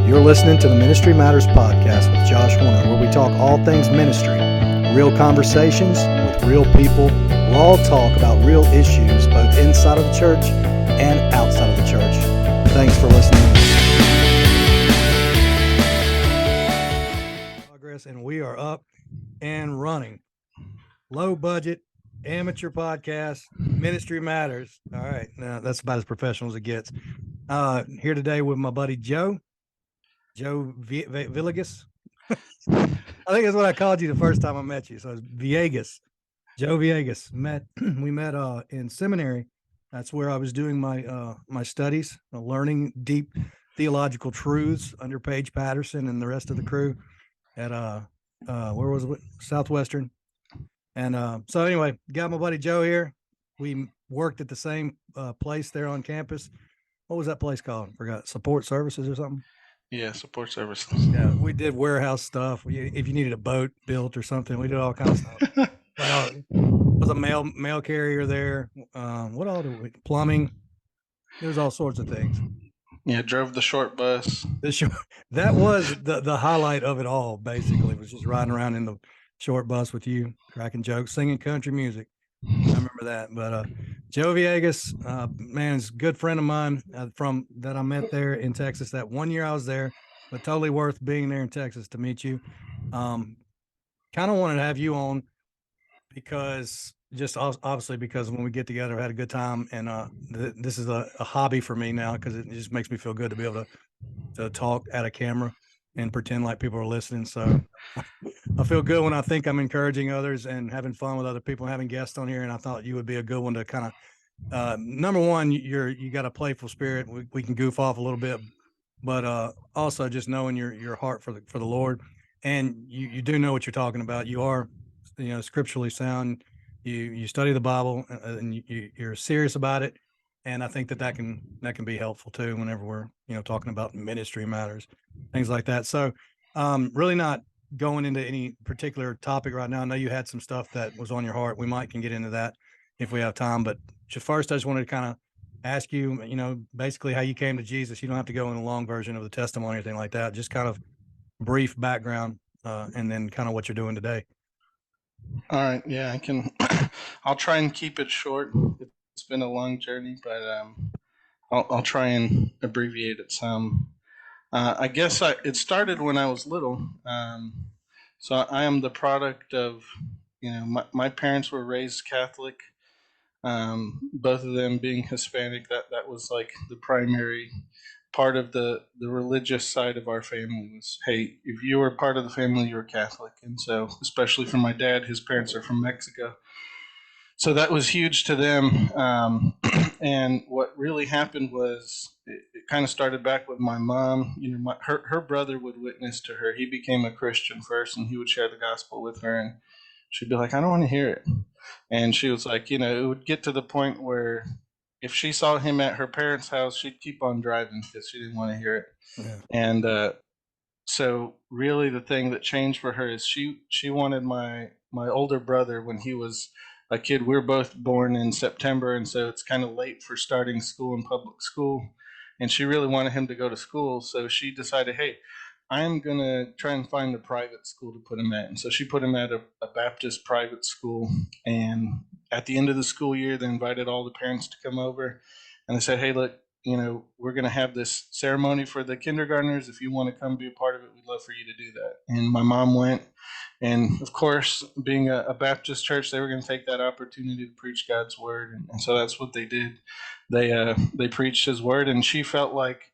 You're listening to the Ministry Matters podcast with Josh Horner, where we talk all things ministry, real conversations with real people. We'll all talk about real issues, both inside of the church and outside of the church. Thanks for listening. Progress, and we are up and running. Low budget, amateur podcast, Ministry Matters. All right, now that's about as professional as it gets. Here today with my buddy Joe Villegas. I think that's what I called you the first time I met you. So it's Villegas, Joe Villegas. We met in seminary. That's where I was doing my studies, learning deep theological truths under Paige Patterson and the rest of the crew at where was it? Southwestern. And so anyway, got my buddy Joe here. We worked at the same place there on campus. What was that place called? Forgot. Support Services or something? Yeah, support services. Yeah, we did warehouse stuff. If you needed a boat built or something, we did all kinds of stuff. Was a mail carrier there. What all did we? Plumbing. There was all sorts of things. Yeah, drove the short bus. That was the highlight of it all. Basically, was just riding around in the short bus with you, cracking jokes, singing country music. I remember that. But Joe Villegas, man, is a good friend of mine from that I met there in Texas. That 1 year I was there, but totally worth being there in Texas to meet you. Kind of wanted to have you on because just obviously because when we get together, I had a good time, and this is a hobby for me now because it just makes me feel good to be able to talk at a camera and pretend like people are listening. So I feel good when I think I'm encouraging others and having fun with other people and having guests on here. And I thought you would be a good one to kind of, number one, you got a playful spirit. We can goof off a little bit, but also just knowing your heart for the Lord, and you do know what you're talking about. You are, scripturally sound. You study the Bible and you're serious about it. And I think that can be helpful too whenever we're talking about ministry matters, things like that. So really not going into any particular topic right now. I know you had some stuff that was on your heart. We can get into that if we have time. But first, I just wanted to kind of ask you, basically how you came to Jesus. You don't have to go in a long version of the testimony or anything like that. Just kind of brief background and then kind of what you're doing today. All right. Yeah, I can. I'll try and keep it short. It's been a long journey, but I'll try and abbreviate it some. I guess it started when I was little. So I am the product of, my parents were raised Catholic. Both of them being Hispanic, that was like the primary part of the religious side of our family was, hey, if you were part of the family, you're Catholic. And so, especially for my dad, his parents are from Mexico. So that was huge to them. And what really happened was it kind of started back with my mom. Her brother would witness to her. He became a Christian first, and he would share the gospel with her. And she'd be like, I don't want to hear it. And she was like, it would get to the point where if she saw him at her parents' house, she'd keep on driving because she didn't want to hear it. Yeah. And so really the thing that changed for her is she wanted my older brother when he was a kid. We were both born in September, and so it's kind of late for starting school in public school. And she really wanted him to go to school, so she decided, hey, I'm going to try and find a private school to put him at. And so she put him at a Baptist private school. And at the end of the school year, they invited all the parents to come over. And they said, hey, look, we're going to have this ceremony for the kindergartners. If you want to come be a part of it, we'd love for you to do that. And my mom went. And of course, being a Baptist church, they were going to take that opportunity to preach God's word. And so that's what they did. They preached his word, and she felt like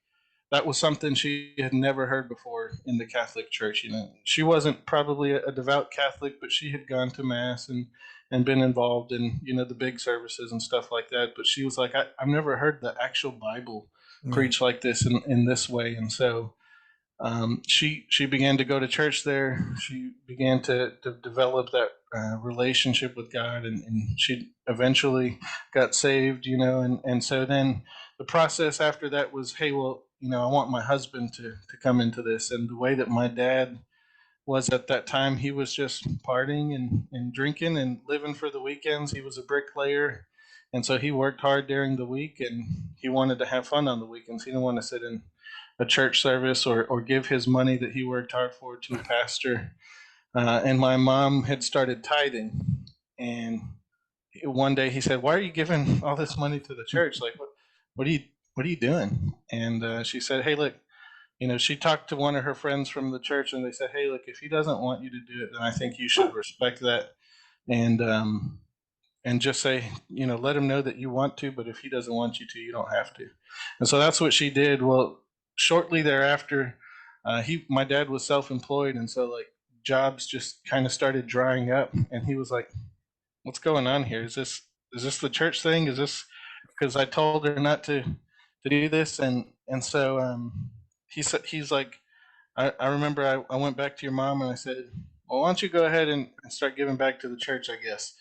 that was something she had never heard before in the Catholic Church. She wasn't probably a devout Catholic, but she had gone to Mass and been involved in, the big services and stuff like that. But she was like, I've never heard the actual Bible preached like this in this way. And so she began to go to church there. She began to develop that relationship with God, and she eventually got saved, and so then the process after that was, hey, well, I want my husband to come into this. And the way that my dad was at that time, he was just partying and drinking and living for the weekends. He was a bricklayer. And so he worked hard during the week, and he wanted to have fun on the weekends. He didn't want to sit in a church service or give his money that he worked hard for to a pastor. And my mom had started tithing, and one day he said, "Why are you giving all this money to the church? Like, what are you what are you doing?" And she said, "Hey, look, she talked to one of her friends from the church, and they said, "Hey, look, if he doesn't want you to do it, then I think you should respect that, and just say, let him know that you want to, but if he doesn't want you to, you don't have to." And so that's what she did. Well, shortly thereafter, my dad was self-employed, and so like jobs just kind of started drying up, and he was like, "What's going on here? Is this the church thing? Is this because I told her not to do this?" And so he said, he's like, I remember I went back to your mom and I said, "Well, why don't you go ahead and start giving back to the church, I guess."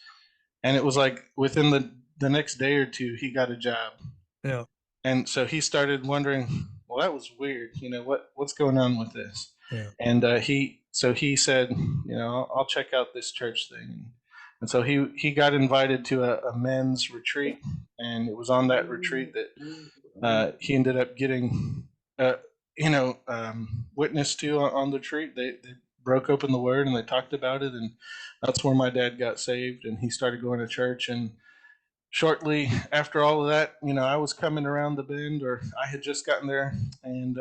And it was like within the next day or two, he got a job, Yeah. and so he started wondering, well, that was weird. What's going on with this? Yeah. And he said, I'll check out this church thing. And so he got invited to a men's retreat, and it was on that retreat that he ended up getting, witness to on the retreat. They broke open the Word and they talked about it, and that's where my dad got saved, and he started going to church. And shortly after all of that, I was coming around the bend, or I had just gotten there, and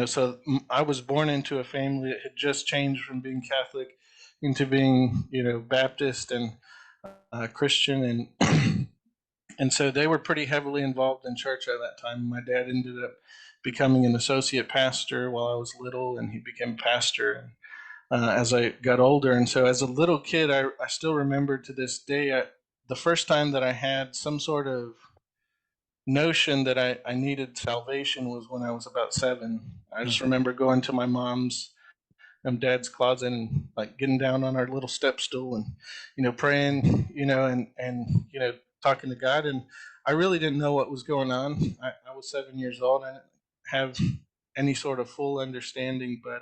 so I was born into a family that had just changed from being Catholic into being, Baptist and Christian, and and so they were pretty heavily involved in church at that time. My dad ended up becoming an associate pastor while I was little, and he became pastor as I got older. And so as a little kid, I still remember to this day, the first time that I had some sort of notion that I needed salvation was when I was about 7. I Yeah. just remember going to my mom's and dad's closet and like getting down on our little step stool and praying, and talking to God. And I really didn't know what was going on. I was 7 years old. I didn't have any sort of full understanding, but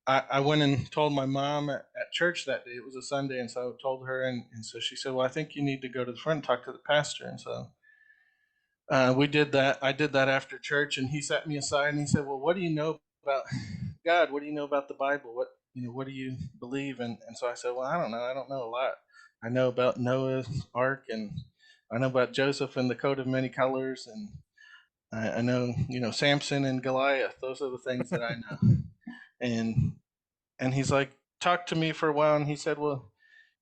I went and told my mom at church that day. It was a Sunday, and so I told her, and so she said, "Well, I think you need to go to the front and talk to the pastor." And so we did that. I did that after church, and he sat me aside and he said, "Well, what do you know about God? What do you know about the Bible? What do you believe?" And so I said, "Well, I don't know. I don't know a lot. I know about Noah's Ark, and I know about Joseph and the coat of many colors, and I know Samson and Goliath. Those are the things that I know." And he's like, talked to me for a while, and he said, "Well,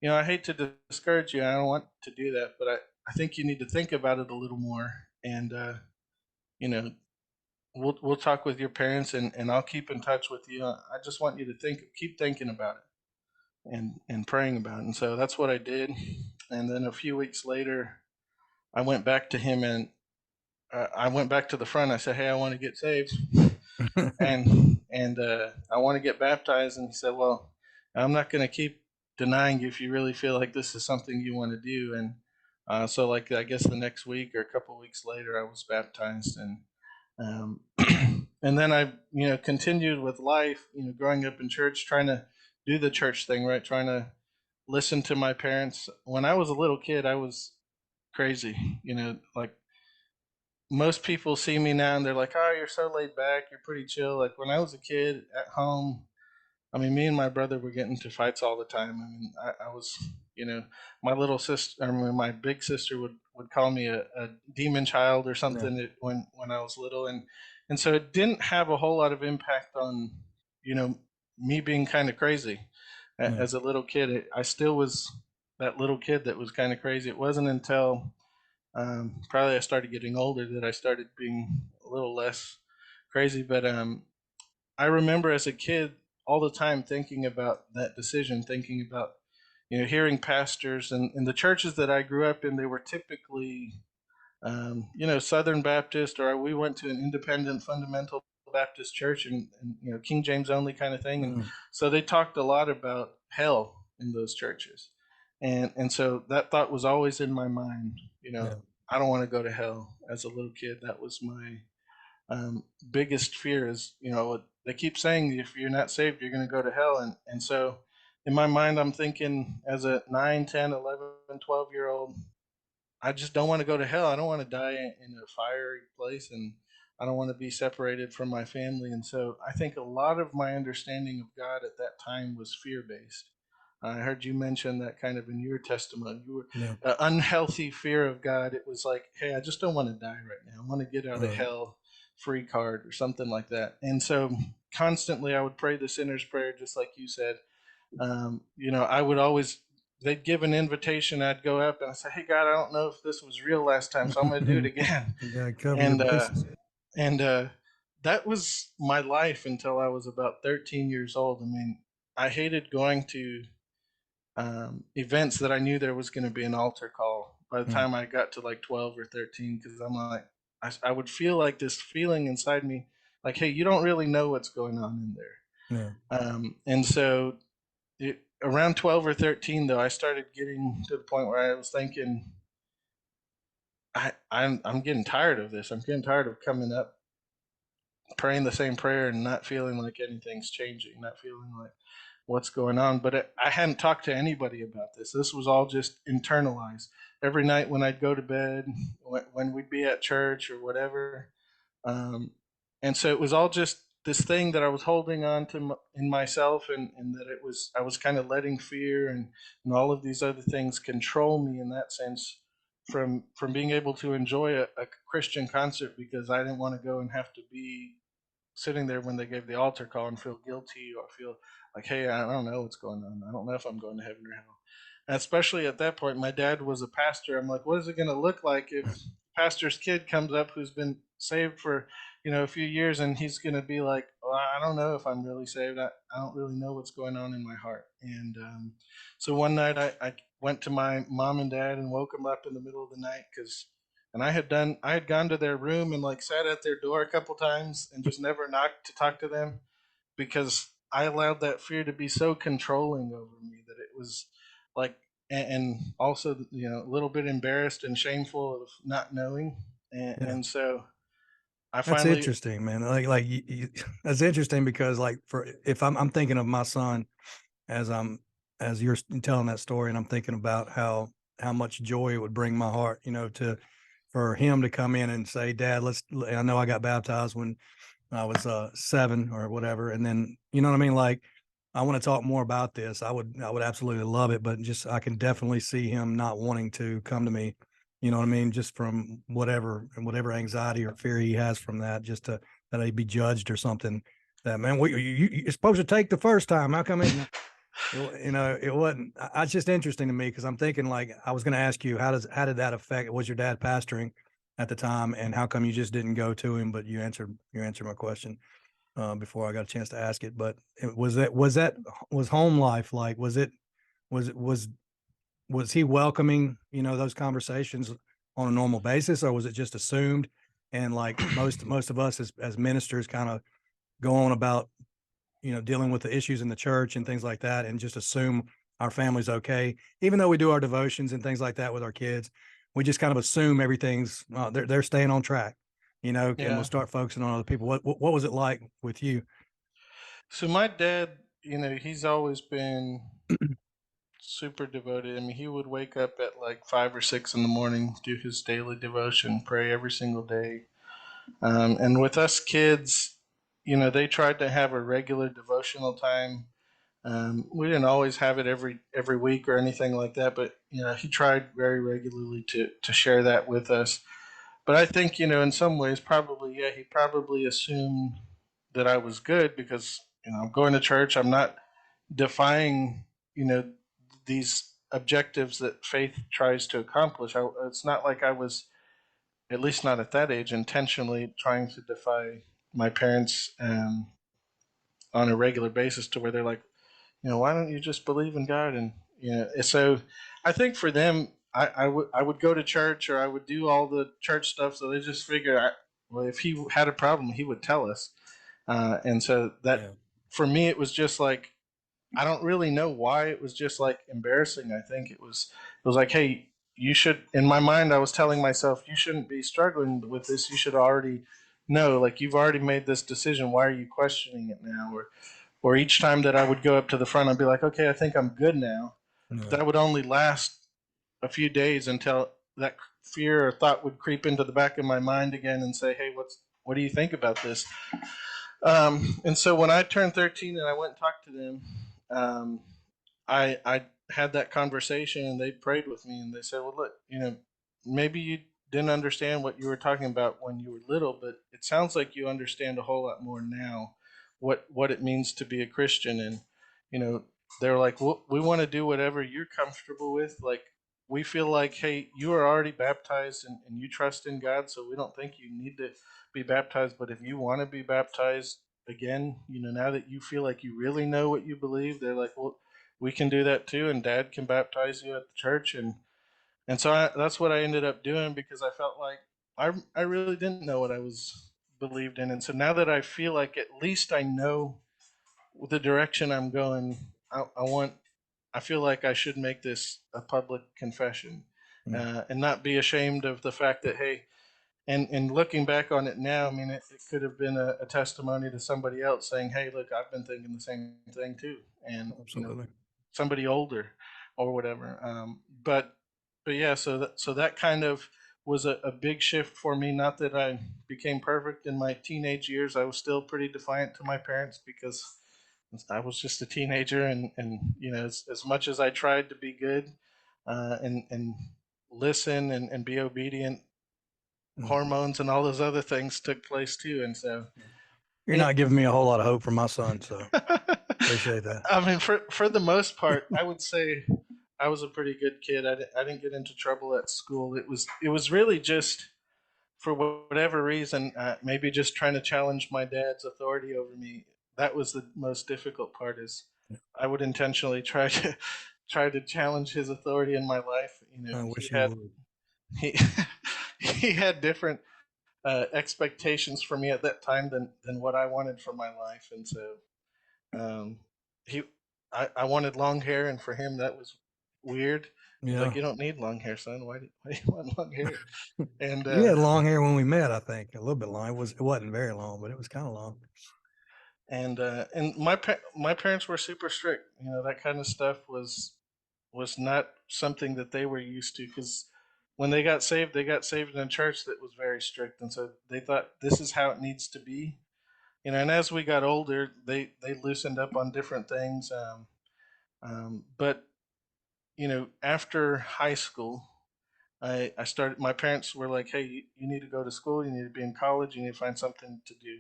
I hate to discourage you. I don't want to do that, but I think you need to think about it a little more, and you know, we'll talk with your parents, and I'll keep in touch with you. I just want you to keep thinking about it and praying about it." And so that's what I did. And then a few weeks later, I went back to him, and I went back to the front. I said, "Hey, I want to get saved, and I want to get baptized." And he said, "Well, I'm not going to keep denying you if you really feel like this is something you want to do." And so, like, I guess the next week or a couple of weeks later, I was baptized, and um, and then I, continued with life, growing up in church, trying to do the church thing, right? Trying to listen to my parents. When I was a little kid, I was crazy, like most people see me now and they're like, "Oh, you're so laid back, you're pretty chill." Like when I was a kid at home, I mean, me and my brother were getting into fights all the time. I mean, I was, my little sister, I mean, my big sister would call me a demon child or Yeah. something when I was little, and so it didn't have a whole lot of impact on, you know, me being kind of crazy Yeah. as a little kid. I still was that little kid that was kind of crazy. It wasn't until probably I started getting older that I started being a little less crazy. But I remember as a kid all the time thinking about that decision, thinking about, hearing pastors and the churches that I grew up in, they were typically, Southern Baptist, or we went to an independent fundamental Baptist church and King James only kind of thing. And Mm. so they talked a lot about hell in those churches. And so that thought was always in my mind, Yeah. I don't want to go to hell as a little kid. That was my biggest fear is, they keep saying if you're not saved, you're going to go to hell. And so in my mind, I'm thinking as a 9, 10, 11, 12-year old, I just don't want to go to hell. I don't want to die in a fiery place. And I don't want to be separated from my family. And so I think a lot of my understanding of God at that time was fear based. I heard you mention that kind of in your testimony. You were Yeah. unhealthy fear of God. It was like, hey, I just don't want to die right now. I want to get out of Right. hell free card or something like that. And so constantly I would pray the sinner's prayer, just like you said. I would always, they'd give an invitation. I'd go up and I say, hey, God, I don't know if this was real last time, so I'm going to do it again. You gotta cover your And, uh, bases. and, uh, that was my life until I was about 13 years old. I mean, I hated going to events that I knew there was going to be an altar call by the Right. time I got to like 12 or 13, because I'm like, I would feel like this feeling inside me, like, hey, you don't really know what's going on in Yeah. there. And so around 12 or 13, though, I started getting to the point where I was thinking, I'm getting tired of this. I'm getting tired of coming up, praying the same prayer, and not feeling like anything's changing, not feeling like what's going on. But I hadn't talked to anybody about this. This was all just internalized. Every night when I'd go to bed, when we'd be at church or whatever, um, and so it was all just this thing that I was holding on to in myself, and that I was kind of letting fear and all of these other things control me in that sense, from being able to enjoy a Christian concert, because I didn't want to go and have to be sitting there when they gave the altar call and feel guilty or feel like, hey, I don't know what's going on. I don't know if I'm going to heaven or hell. And especially at that point, my dad was a pastor. I'm like, what is it going to look like if pastor's kid comes up who's been saved for, a few years, and he's going to be like, well, I don't know if I'm really saved. I don't really know what's going on in my heart. And so one night I went to my mom and dad and woke them up in the middle of the night, and I had gone to their room and like sat at their door a couple times and just never knocked to talk to them, because I allowed that fear to be so controlling over me that it was like, and also, a little bit embarrassed and shameful of not knowing. And, Yeah. and so I That's finally, interesting, man. That's interesting because like for if I'm thinking of my son as I'm as you're telling that story, and I'm thinking about how much joy it would bring my heart, to for him to come in and say, Dad, I know I got baptized when I was 7 or whatever, and then you know what I mean. Like, I want to talk more about this. I would absolutely love it, but just I can definitely see him not wanting to come to me. You know what I mean? Just from whatever anxiety or fear he has from that, just to that he'd be judged or something. That man, you're supposed to take the first time. How come it? It wasn't. It's just interesting to me because I'm thinking like I was going to ask you how did that affect? Was your dad pastoring at the time, and how come you just didn't go to him? But you answered my question before I got a chance to ask it. But was home life like? Was it was he welcoming those conversations on a normal basis, or was it just assumed? And like most of us as ministers, kind of go on about dealing with the issues in the church and things like that, and just assume our family's okay, even though we do our devotions and things like that with our kids. We just kind of assume everything's they're staying on track, and we'll yeah. start focusing on other people. What was it like with you? So my dad, he's always been super devoted. I mean, he would wake up at like 5 or 6 in the morning, do his daily devotion, pray every single day. And with us kids, they tried to have a regular devotional time. We didn't always have it every week or anything like that, but he tried very regularly to share that with us. But I think, in some ways, probably, yeah, he probably assumed that I was good, because I'm going to church. I'm not defying, these objectives that faith tries to accomplish. It's not like I was, at least not at that age, intentionally trying to defy my parents on a regular basis, to where they're like, why don't you just believe in God? And so I think for them, I would go to church, or I would do all the church stuff. So they just figure, well, if he had a problem, he would tell us. And so that, Yeah. for me, it was just like, I don't really know why. It was just like embarrassing. I think it was like, hey, you should. In my mind, I was telling myself, you shouldn't be struggling with this. You should already know, like, you've already made this decision. Why are you questioning it now? Or each time that I would go up to the front, I'd be like, okay, I think I'm good now. But Yeah. that would only last a few days, until that fear or thought would creep into the back of my mind again and say, hey, what do you think about this? And so when I turned 13 and I went and talked to them, um, I had that conversation and they prayed with me and they said, well, look, maybe you didn't understand what you were talking about when you were little, but it sounds like you understand a whole lot more now what it means to be a Christian. And, you know, they're like, well, we want to do whatever you're comfortable with. Like, we feel like, hey, you are already baptized and you trust in God, so we don't think you need to be baptized. But if you want to be baptized again, now that you feel like you really know what you believe, they're like, well, we can do that too, and Dad can baptize you at the church, and so that's what I ended up doing because I felt like I really didn't know what I was believed in, and so now that I feel like at least I know the direction I'm going, I feel like I should make this a public confession, Mm. and not be ashamed of the fact that, hey, and looking back on it now, I mean, it could have been a testimony to somebody else saying, hey, look, I've been thinking the same thing too, and Absolutely. somebody older or whatever. But yeah, so that kind of was a big shift for me. Not that I became perfect in my teenage years. I was still pretty defiant to my parents because I was just a teenager, and as much as I tried to be good, and listen and be obedient, Mm. hormones and all those other things took place too. And so You're it, not giving me a whole lot of hope for my son, so appreciate that. I mean, for the most part, I would say I was a pretty good kid. I didn't get into trouble at school. It was really just for whatever reason, maybe just trying to challenge my dad's authority over me. That was the most difficult part. Is I would intentionally try to challenge his authority in my life. I He wish you had would. he he had different expectations for me at that time than what I wanted for my life, and so um, he I wanted long hair, and for him that was weird. He's like, Yeah. "You don't need long hair, son. Why do you want long hair?" And You had long hair when we met, I think. A little bit long. It wasn't very long, but it was kind of long. and my parents were super strict. That kind of stuff was not something that they were used to because when they got saved in a church that was very strict, and so they thought this is how it needs to be. And as we got older, they loosened up on different things. But after high school, I started. My parents were like, "Hey, you need to go to school. You need to be in college. You need to find something to do.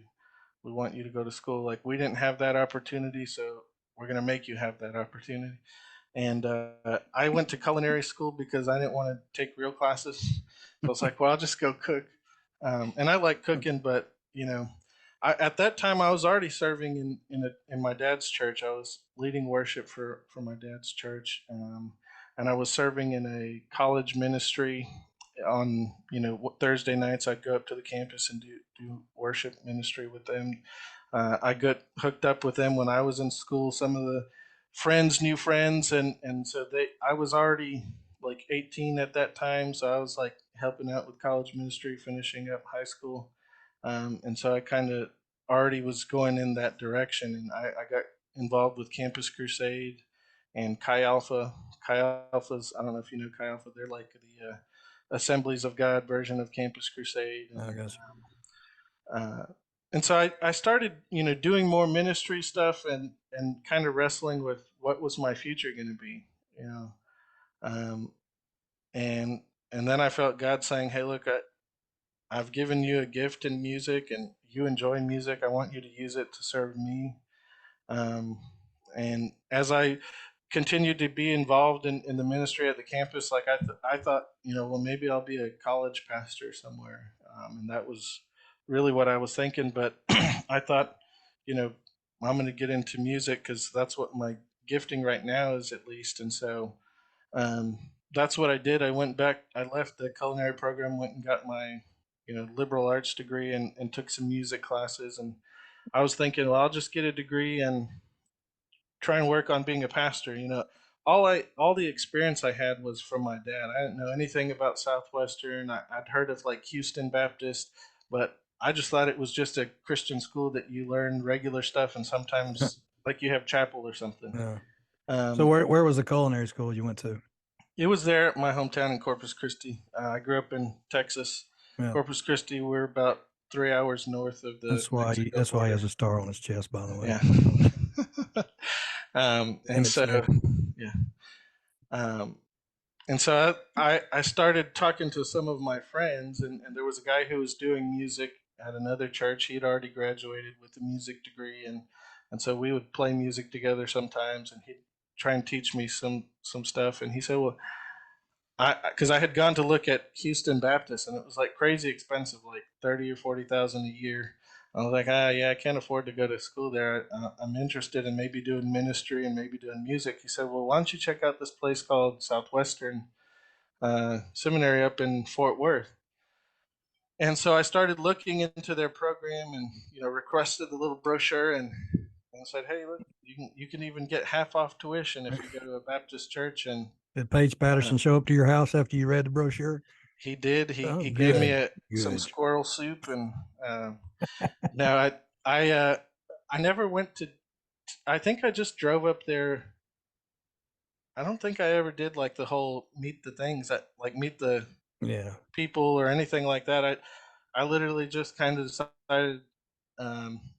We want you to go to school." Like, we didn't have that opportunity, so we're gonna make you have that opportunity. And I went to culinary school because I didn't want to take real classes. So I was like, well, I'll just go cook. And I like cooking, but at that time I was already serving in my dad's church. I was leading worship for my dad's church, and I was serving in a college ministry. On Thursday nights, I'd go up to the campus and do worship ministry with them. I got hooked up with them when I was in school. Some of the friends knew friends, and so I was already like 18 at that time, so I was like helping out with college ministry, finishing up high school, and so I kind of already was going in that direction, and I got involved with Campus Crusade and Chi Alpha. Chi Alpha's, I don't know if you know Chi Alpha, they're like the Assemblies of God version of Campus Crusade, I and guess. uh, and so I started, doing more ministry stuff and kind of wrestling with what was my future going to be, you know, um, and and then I felt God saying, "Hey, look, I've given you a gift in music, and you enjoy music. I want you to use it to serve me." Um, and as I continued to be involved in the ministry at the campus, like I thought, well, maybe I'll be a college pastor somewhere, and that was really what I was thinking. But I thought, you know, I'm going to get into music because that's what my gifting right now is, at least. And so um, that's what I did. I went back. I left the culinary program, went and got my liberal arts degree, and took some music classes. And I was thinking, well, I'll just get a degree and try and work on being a pastor. All the experience I had was from my dad. I didn't know anything about Southwestern. I'd heard of like Houston Baptist, but I just thought it was just a Christian school that you learn regular stuff and sometimes like you have chapel or something. Yeah. So Um, where was the culinary school you went to? it was there at my hometown in Corpus Christi. I grew up in Texas. Yeah. Corpus Christi, we're about 3 hours north of the Mexico That's why he border. has a star on his chest, by the way. Yeah. And Damage so, Nick. yeah. Um, and so I started talking to some of my friends, and there was a guy who was doing music at another church. He'd already graduated with a music degree, and so we would play music together sometimes, and he'd try and teach me some stuff. And he said, "Well, because I had gone to look at Houston Baptist, and it was like crazy expensive, like 30 or 40,000 a year." I was like, yeah, I can't afford to go to school there. I'm interested in maybe doing ministry and maybe doing music. He said, "Well, why don't you check out this place called Southwestern Seminary up in Fort Worth?" And so I started looking into their program, and requested a little brochure, and said, "Hey, look, you can even get half off tuition if you go to a Baptist church." And Did Paige uh, Patterson show up to your house after you read the brochure? he did. He Oh, he gave me good, some good. squirrel soup, and no, I never went to. I think I just drove up there. I don't think I ever did like the whole meet the things that like meet the Yeah, people or anything like that. I literally just kind of decided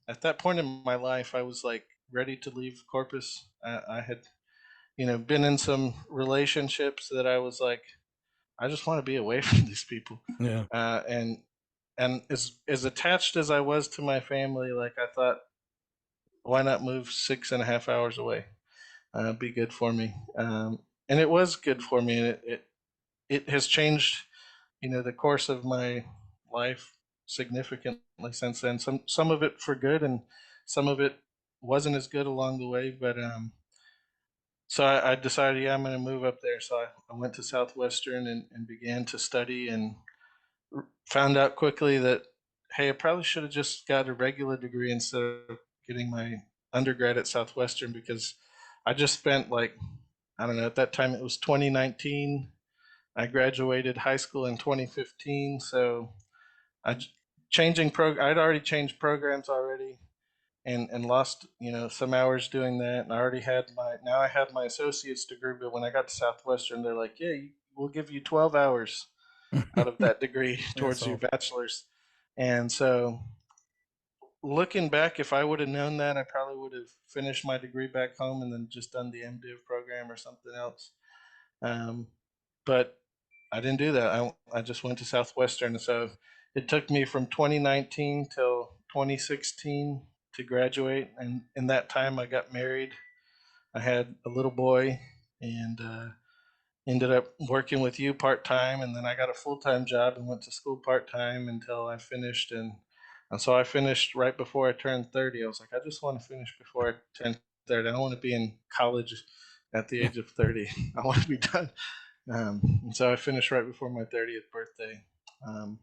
at that point in my life I was like ready to leave Corpus. I had been in some relationships that I was like I just want to be away from these people, yeah, and as attached as I was to my family, like I thought, why not move 6.5 hours away? Be good for me, and it was good for me. And it has changed, the course of my life significantly since then. Some of it for good, and some of it wasn't as good along the way. But so I decided, yeah, I'm going to move up there. So I went to Southwestern and began to study, and found out quickly that, hey, I probably should have just got a regular degree instead of getting my undergrad at Southwestern, because I just spent like, I don't know, at that time it was 2019. I graduated high school in 2015, so I I'd already changed programs already, and lost some hours doing that. And I had my associate's degree, but when I got to Southwestern, they're like, yeah, we'll give you 12 hours out of that degree that's towards your all. bachelor's. And so, looking back, if I would have known that, I probably would have finished my degree back home and then just done the MDiv program or something else. Um, but I didn't do that. I just went to Southwestern. So it took me from 2019 till 2016 to graduate. And in that time, I got married. I had a little boy, and ended up working with you part time, and then I got a full time job and went to school part time until I finished. And so I finished right before I turned 30. I was like, I just want to finish before I turn 30. I don't want to be in college at the age of 30. I want to be done. And so I finished right before my 30th birthday. Um,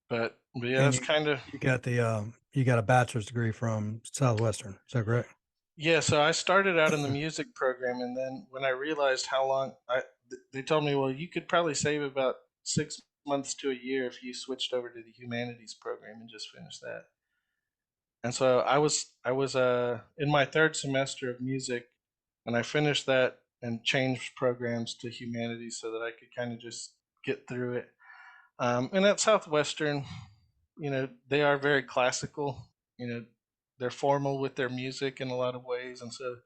but yeah, And that's kind of. you got a bachelor's degree from Southwestern. Is that correct? Yeah, so I started out in the music program, and then when I realized how long they told me, well, you could probably save about 6 months to a year if you switched over to the humanities program and just finished that. And so I was in my third semester of music, and I finished that and changed programs to humanities so that I could kind of just get through it. And at Southwestern, they are very classical. They're formal with their music in a lot of ways, and so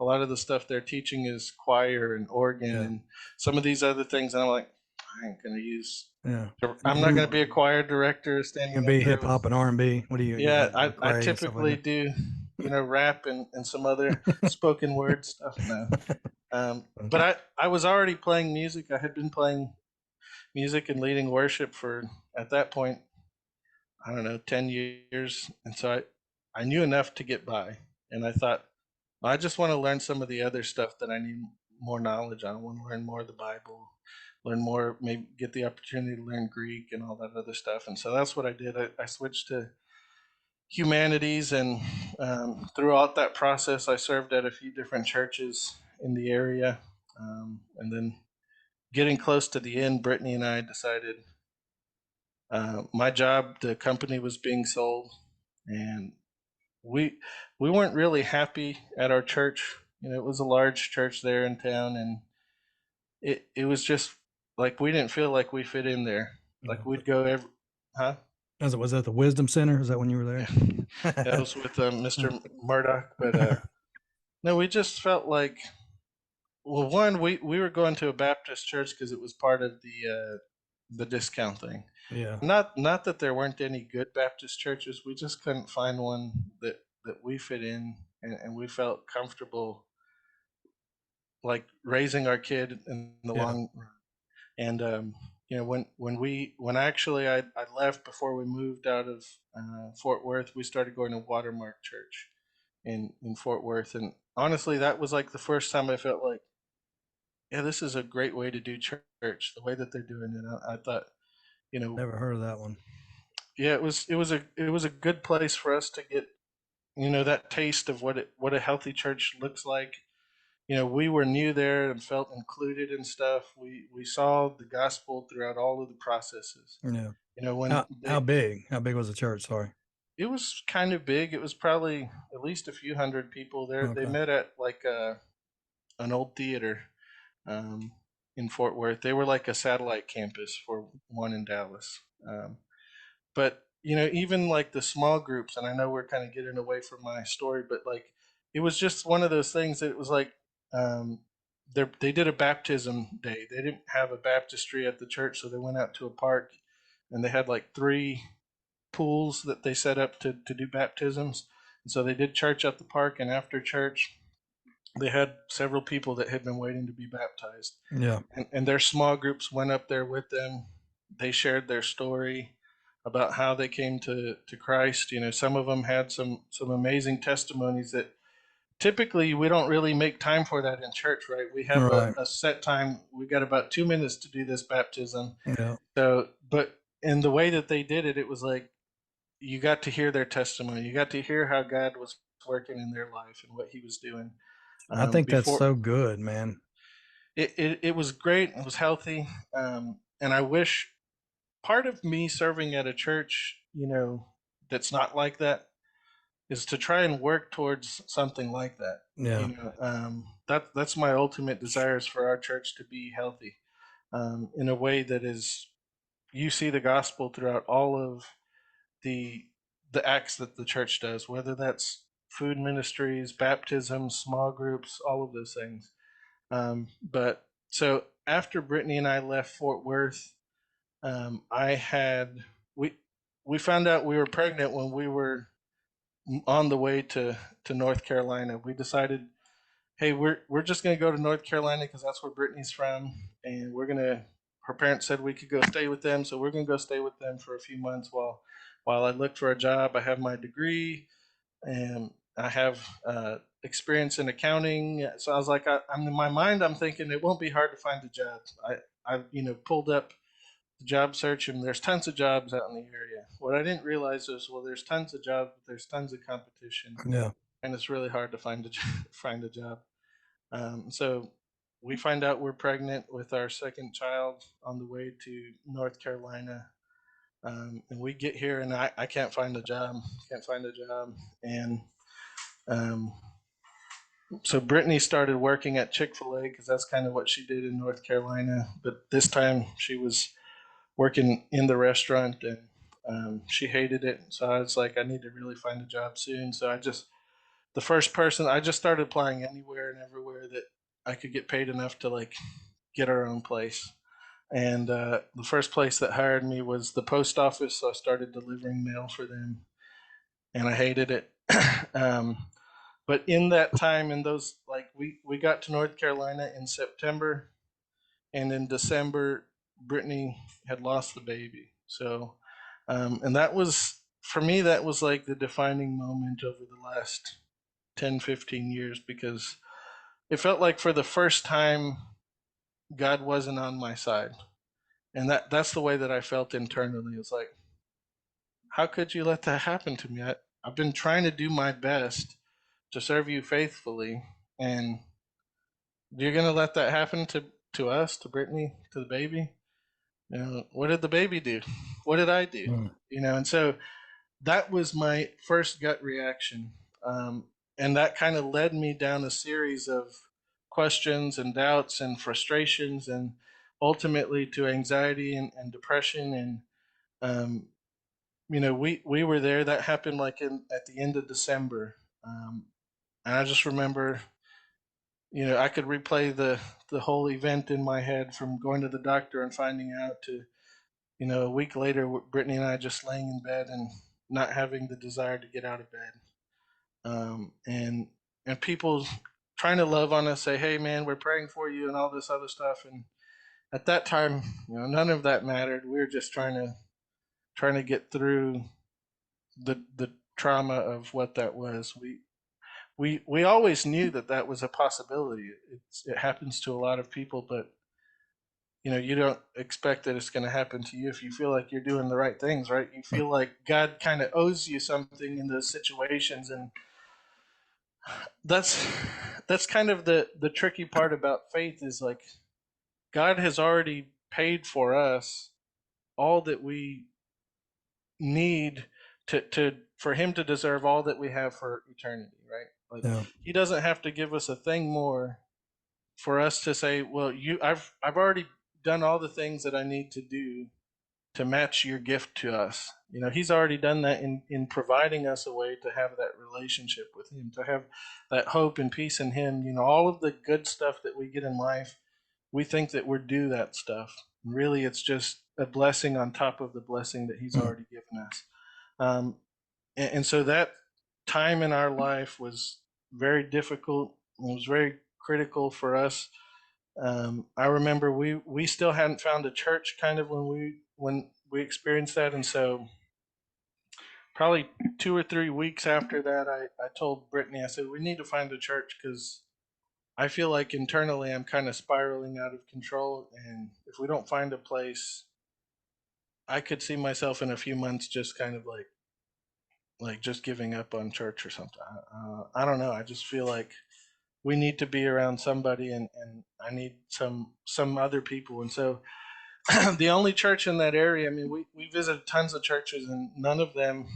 a lot of the stuff they're teaching is choir and organ Yeah, and some of these other things. And I'm like, I ain't gonna use. yeah. I'm not gonna be a choir director You standing can up be there hip with. hop and R&B. What do you Yeah, like I McRae and stuff like typically do, rap and some other that? spoken word stuff. No, but Okay. I was already playing music. I had been playing music and leading worship for, at that point, I don't know, 10 years. And so I knew enough to get by. And I thought, well, I just want to learn some of the other stuff that I need more knowledge on. I want to learn more of the Bible, learn more, maybe get the opportunity to learn Greek and all that other stuff. And so that's what I did. I switched to humanities. And throughout that process, I served at a few different churches in the area. And then getting close to the end, Brittany and I decided my job, the company was being sold, and we we weren't really happy at our church. It was a large church there in town, and it was just like we didn't feel like we fit in there. Yeah. Like we'd go every, huh? Was that the Wisdom Center? Is that when you Yeah, were that there? was with Mr. Murdoch. But no, we just felt like, well, one, we were going to a Baptist church because it was part of the discount thing. Yeah, Not that there weren't any good Baptist churches. We just couldn't find one that we fit in, and we felt comfortable like raising our kid in the yeah. long run. And when actually I left before we moved out of Fort Worth, we started going to Watermark Church in Fort Worth, and honestly, that was like the first time I felt like, yeah, this is a great way to do church. The way that they're doing it, I thought, you know, Never heard of that one. yeah, it was a good place for us to get, that taste of what a healthy church looks like. We were new there and felt included and stuff. We saw the gospel throughout all of the processes. Yeah. When How big? How big was the church? Sorry. it was kind of big. It was probably at least a few hundred people there. They Okay. met at like an old theater um, in Fort Worth. They were like a satellite campus for one in Dallas. But even like the small groups, and I know we're kind of getting away from my story, but like it was just one of those things that it was like um, they did a baptism day. They didn't have a baptistry at the church, so they went out to a park, and they had like three pools that they set up to do baptisms. And so they did church at the park, and after church, they had several people that had been waiting to be baptized. Yeah. And their small groups went up there with them. They shared their story about how they came to Christ. Some of them had some amazing testimonies that typically we don't really make time for that in church, right? We have Right. a set time. We got about 2 minutes to do this baptism. Yeah. So, but in the way that they did it, it was like you got to hear their testimony. You got to hear how God was working in their life and what He was doing. I think that's Before so good, man. it was great. It was healthy, and I wish part of me serving at a church, that's not like that, is to try and work towards something like that. Yeah. That's my ultimate desire is for our church to be healthy, in a way that is you see the gospel throughout all of the the acts that the church does, whether that's food ministries, baptisms, small groups, all of those things. But so after Brittany and I left Fort Worth, I had we we found out we were pregnant when we were on the way to North Carolina. We decided, hey, we're just gonna go to North Carolina because that's where Brittany's from, and we're gonna. Her parents said we could go stay with them, so we're gonna go stay with them for a few months while I look for a job. I have my degree and I have experience in accounting. So I was like, I'm in my mind, I'm thinking it won't be hard to find a job. I pulled up the job search, and there's tons of jobs out in the area. What I didn't realize was, well, there's tons of jobs, but there's tons of competition, Yeah. and it's really hard to find a find a job. So we find out we're pregnant with our second child on the way to North Carolina. And we get here, and I can't find a job. Can't find a job, and um, so Brittany started working at Chick-fil-A because that's kind of what she did in North Carolina. But this time she was working in the restaurant, and she hated it. So I was like, I need to really find a job soon. So the first person, I just started applying anywhere and everywhere that I could get paid enough to like get our own place. And the first place that hired me was the post office. So I started delivering mail for them, and I hated it. um, but in that time, in those like we got to North Carolina in September, and in December, Brittany had lost the baby. So, and that was for me. That was like the defining moment over the last 10, 15 years because it felt like for the first time God wasn't on my side, and that's the way that I felt internally. It was like, how could you let that happen to me? I've been trying to do my best to serve you faithfully, and you're gonna let that happen to us, to Brittany, to the baby. What did the baby do? What did I do? Mm. And so that was my first gut reaction, and that kind of led me down a series of questions and doubts and frustrations, and ultimately to anxiety and depression. And um, we were there. That happened like in at the end of December, and I just remember, I could replay the whole event in my head from going to the doctor and finding out to, a week later, Brittany and I just laying in bed and not having the desire to get out of bed, and people trying to love on us, say, "Hey, man, we're praying for you," and all this other stuff. And at that time, none of that mattered. We were just trying to get through the trauma of what that was. We always knew that that was a possibility. It happens to a lot of people, but you don't expect that it's going to happen to you if you feel like you're doing the right things, right? You feel like God kind of owes you something in those situations, and that's that's kind of the tricky part about faith is like God has already paid for us all that we need to for him to deserve all that we have for eternity, right? Like Yeah. he doesn't have to give us a thing more for us to say, well, I've already done all the things that I need to do to match your gift to us. He's already done that in providing us a way to have that relationship with him, to have that hope and peace in him. All of the good stuff that we get in life, we think that we're due that stuff. Really, it's just a blessing on top of the blessing that he's Mm. already given us. Um, and so that time in our life was very difficult. It was very critical for us. I remember we still hadn't found a church kind of when we experienced that, and so probably 2 or 3 weeks after that, I told Brittany, I said we need to find a church because I feel like internally I'm kind of spiraling out of control, and if we don't find a place, I could see myself in a few months just kind of like just giving up on church or something. I don't know. I just feel like we need to be around somebody, and I need some other people. And so the only church in that area, I mean, we visited tons of churches, and none of them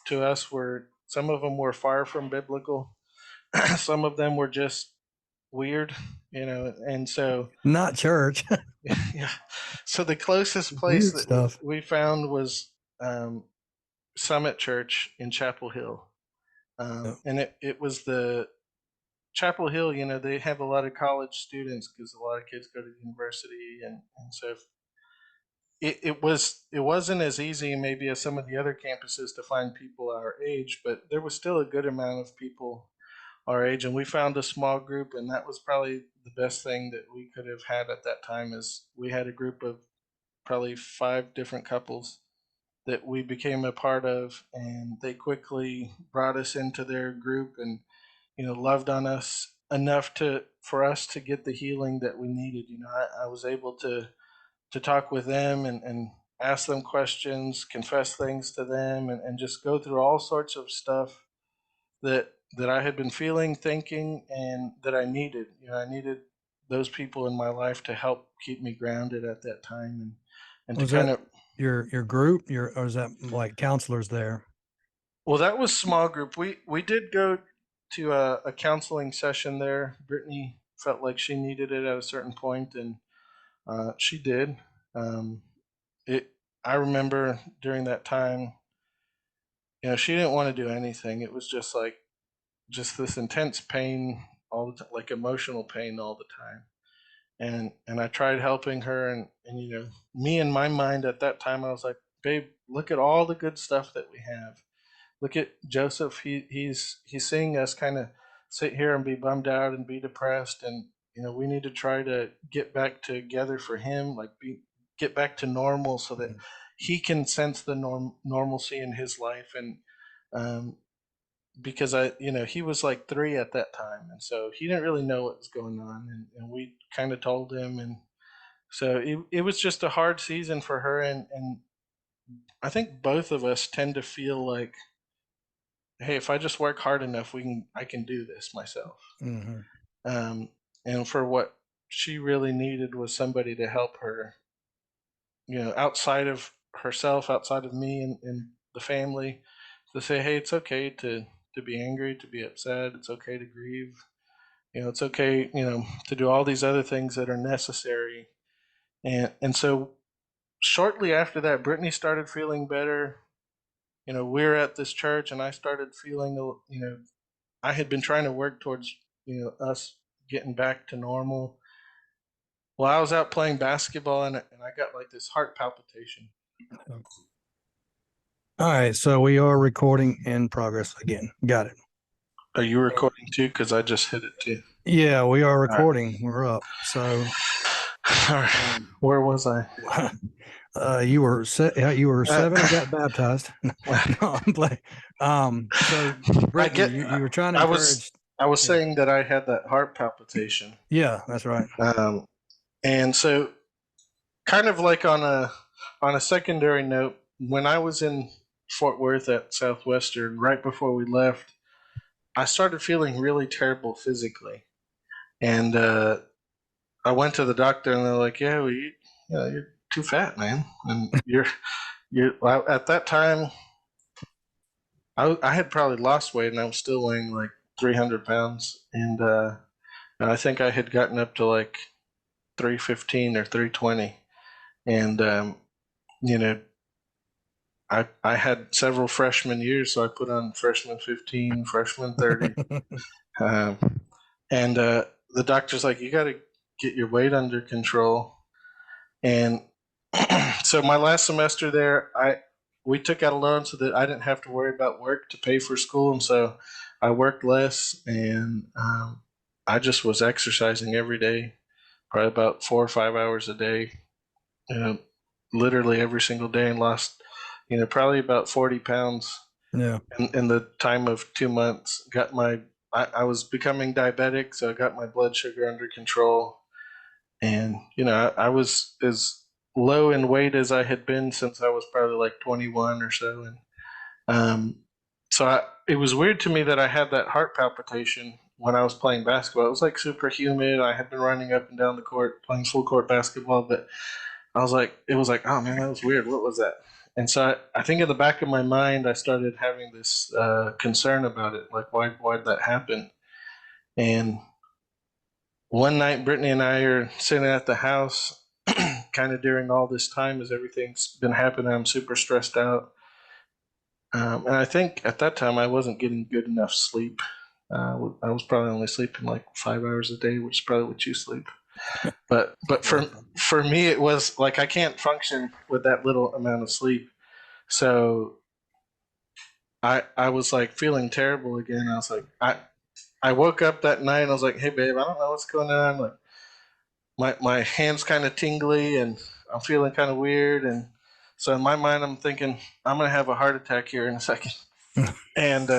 to us were, some of them were far from biblical. Some of them were just weird, and so Not church. yeah. So the closest place Weird that stuff. we found was um, Summit Church in Chapel Hill. Yeah. And it was the Chapel Hill, they have a lot of college students because a lot of kids go to university, and so it wasn't as easy maybe as some of the other campuses to find people our age, but there was still a good amount of people our age, and we found a small group, and that was probably the best thing that we could have had at that time. Is we had a group of probably 5 different couples that we became a part of, and they quickly brought us into their group and loved on us enough to for us to get the healing that we needed. I was able to talk with them and ask them questions, confess things to them, and just go through all sorts of stuff that I had been feeling, thinking, and that I needed. I needed those people in my life to help keep me grounded at that time, and to Was kind that of. your group? Or is that like counselors there? Well, that was small group. We did go to a counseling session there. Brittany felt like she needed it at a certain point, and she did. Um, it. I remember during that time, she didn't want to do anything. It was just this intense pain all the time, like emotional pain all the time. And I tried helping her, and me in my mind at that time, I was like, babe, look at all the good stuff that we have. Look at Joseph. He's seeing us kind of sit here and be bummed out and be depressed, and we need to try to get back together for him, like get back to normal, so that he can sense the normalcy in his life. And um, because he was like 3 at that time, and so he didn't really know what was going on, and we kind of told him, and so it was just a hard season for her, and I think both of us tend to feel like, hey, if I just work hard enough, I can do this myself. Mm-hmm. Um, and for what she really needed was somebody to help her, outside of herself, outside of me and the family, to say, hey, it's okay to be angry, to be upset. It's okay to grieve. It's okay, to do all these other things that are necessary. And so shortly after that, Brittany started feeling better. we're at this church, and I started feeling, I had been trying to work towards, us getting back to normal. Well, I was out playing basketball, and I got like this heart palpitation. All right, so we are recording in progress again. Got it. Are you recording too? Because I just hit it too. Yeah, we are recording. We're up. So, All right. Where was I? you were seven and got baptized. No, I'm playing. So Brittany, you were trying to encourage. I was saying that I had that heart palpitation. Yeah, that's right. And so, kind of like on a secondary note, when I was in Fort Worth at Southwestern, right before we left, I started feeling really terrible physically, and I went to the doctor, and they're like, "Yeah, well, you're too fat, man, and you're at that time." I had probably lost weight, and I was still weighing like 300 pounds, and I think I had gotten up to like 315 or 320, and I had several freshman years, so I put on freshman 15, freshman 30, and the doctor's like, "You got to get your weight under control," and so my last semester there, we took out a loan so that I didn't have to worry about work to pay for school, and so I worked less, and I just was exercising every day, probably about 4 or 5 hours a day, literally every single day, and lost, probably about 40 pounds. Yeah. In the time of 2 months. I was becoming diabetic, so I got my blood sugar under control, and I was as low in weight as I had been since I was probably like 21 or so, and it was weird to me that I had that heart palpitation when I was playing basketball. It was like super humid. I had been running up and down the court playing full court basketball, but it was like, oh man, that was weird. What was that? And so I think in the back of my mind, I started having this concern about it, like why'd that happen? And one night, Brittany and I are sitting at the house, kind of during all this time as everything's been happening. I'm super stressed out, and I think at that time I wasn't getting good enough sleep. I was probably only sleeping like 5 hours a day, which is probably what you sleep. But for me, it was like I can't function with that little amount of sleep. So I was like feeling terrible again. I was like, I woke up that night and I was like, hey babe, I don't know what's going on. Like my hands kind of tingly and I'm feeling kind of weird. And so in my mind, I'm thinking I'm gonna have a heart attack here in a second. And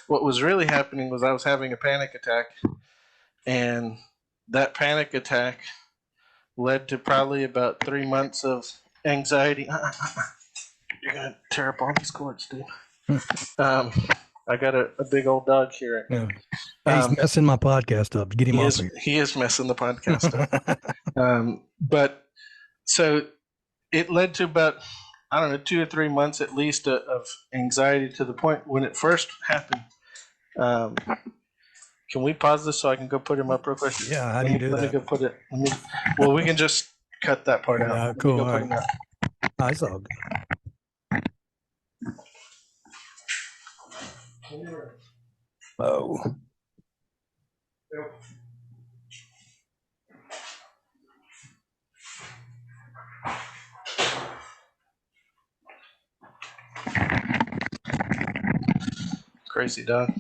what was really happening was I was having a panic attack, and that panic attack led to probably about 3 months of anxiety. You're gonna tear up all these cords, dude. I got a big old dog here. Yeah. He's messing my podcast up. Get him off here. He is messing the podcast up. But so it led to about, I don't know, 2 or 3 months at least of anxiety, to the point when it first happened. Can we pause this so I can go put him up real quick? Yeah, how do you do that? Let me go put it. Well, we can just cut that part out. Yeah, cool. All right. That's all good. Oh. Crazy dog.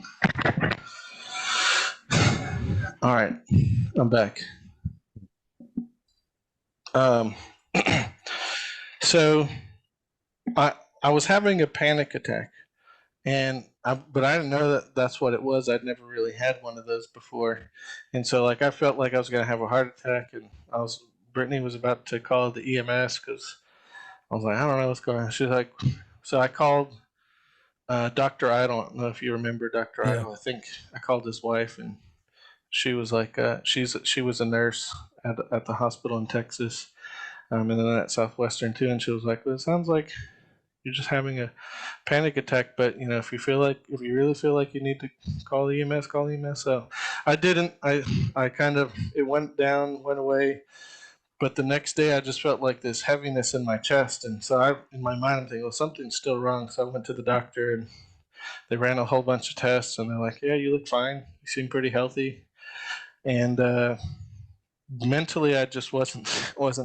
All right, I'm back. So I was having a panic attack, but I didn't know that that's what it was. I'd never really had one of those before, and so like I felt like I was gonna have a heart attack, and Brittany was about to call the EMS because I was like, I don't know what's going on. She's like, so I called Dr. Idle. I don't know if you remember Dr. Yeah. Idle. I think I called his wife, and she was like, she was a nurse at the hospital in Texas, and then at Southwestern too. And she was like, well, it sounds like you're just having a panic attack, but if you really feel like you need to call the EMS, call the EMS. So I didn't. I kind of, it went away. but the next day I just felt like this heaviness in my chest, and so in my mind, I'm thinking, well, something's still wrong. So I went to the doctor, and they ran a whole bunch of tests, and they're like, "Yeah, you look fine. You seem pretty healthy." And mentally, I just wasn't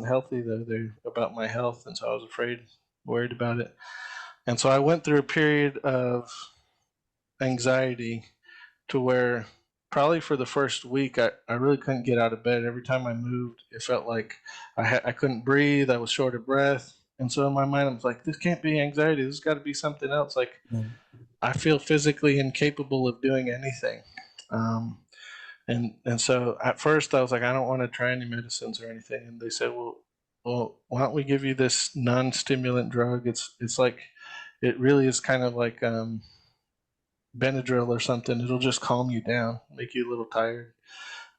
healthy though. About my health, and so I was worried about it. And so I went through a period of anxiety to where probably for the first week I really couldn't get out of bed. Every time I moved, it felt like I couldn't breathe. I was short of breath. And so in my mind, I was like, this can't be anxiety. This has got to be something else. Like, I feel physically incapable of doing anything. Um, and so at first I was like, I don't want to try any medicines or anything. And they said, well, why don't we give you this non-stimulant drug? It's like, it really is kind of like Benadryl or something. It'll just calm you down, make you a little tired,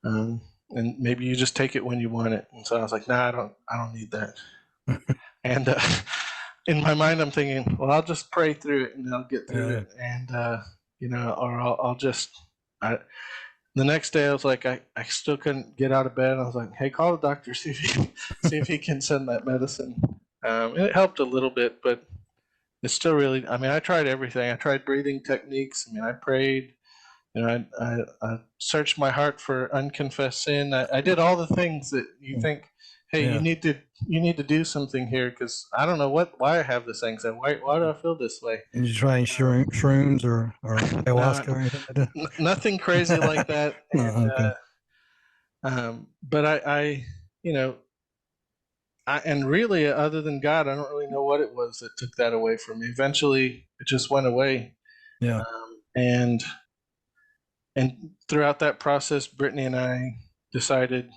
and maybe you just take it when you want it. And so I was like, nah, I don't need that. And in my mind, I'm thinking, well, I'll just pray through it and I'll get through it, and or I'll just. The next day, I was like, I still couldn't get out of bed. I was like, hey, call the doctor, see if he can send that medicine. It helped a little bit, but it's still really. I mean, I tried everything. I tried breathing techniques. I mean, I prayed. I searched my heart for unconfessed sin. I did all the things that you think, hey, you need to do something here, because I don't know why I have this anxiety. Why do I feel this way? And you try shrooms or ayahuasca or anything like that? Nothing crazy like that. And, okay. But I you know, and really, other than God, I don't really know what it was that took that away from me. Eventually, it just went away. Yeah. And throughout that process, Brittany and I decided,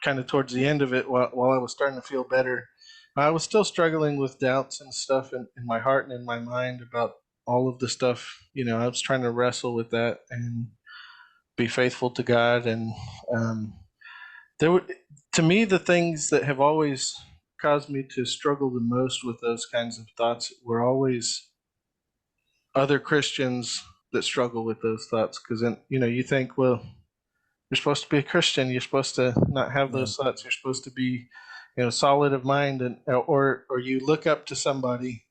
kind of towards the end of it, while I was starting to feel better, I was still struggling with doubts and stuff in my heart and in my mind about all of the stuff. I was trying to wrestle with that and be faithful to God. And there were, to me, the things that have always caused me to struggle the most with those kinds of thoughts were always other Christians that struggle with those thoughts. Because then, you think, well, you're supposed to be a Christian. You're supposed to not have those thoughts. You're supposed to be, solid of mind, and or you look up to somebody,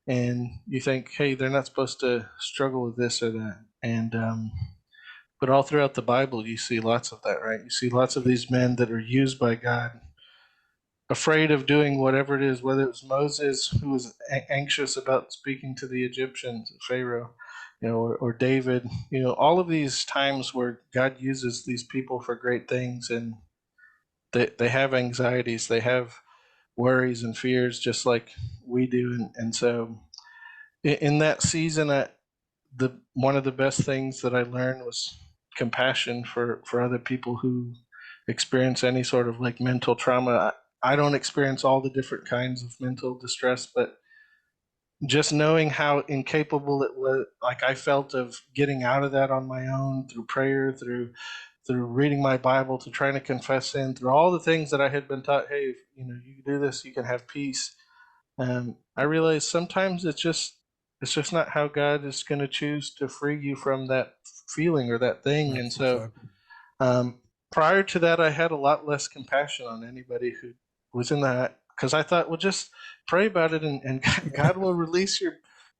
and you think, hey, they're not supposed to struggle with this or that. And but all throughout the Bible, you see lots of that, right? You see lots of these men that are used by God, afraid of doing whatever it is, whether it was Moses, who was anxious about speaking to the Egyptians, Pharaoh, or David, all of these times where God uses these people for great things, and they have anxieties, they have worries and fears just like we do. And so in that season, one of the best things that I learned was compassion for other people who experience any sort of like mental trauma. I don't experience all the different kinds of mental distress, but just knowing how incapable it was, like I felt, of getting out of that on my own through prayer, through reading my Bible, to trying to confess sin, through all the things that I had been taught. Hey, you can do this, you can have peace. I realized sometimes it's just not how God is going to choose to free you from that feeling or that thing. And so, prior to that, I had a lot less compassion on anybody who was in that, because I thought, well, just pray about it, and God will release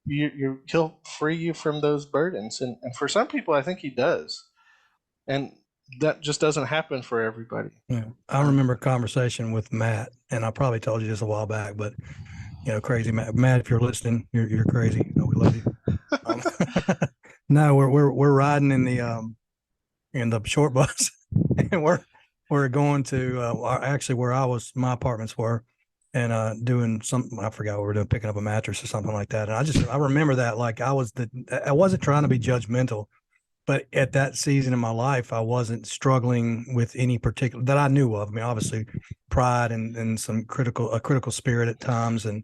he'll free you from those burdens. And for some people, I think he does. And that just doesn't happen for everybody. Yeah. I remember a conversation with Matt, and I probably told you this a while back, but crazy Matt. Matt, if you're listening, you're crazy. We love you. No, we're riding in the short bus, and we're going to actually where my apartments were, and doing something. I forgot what we were doing, picking up a mattress or something like that. And I remember that like I wasn't trying to be judgmental, but at that season in my life, I wasn't struggling with any particular that I knew of. I mean, obviously, pride and some critical spirit at times, and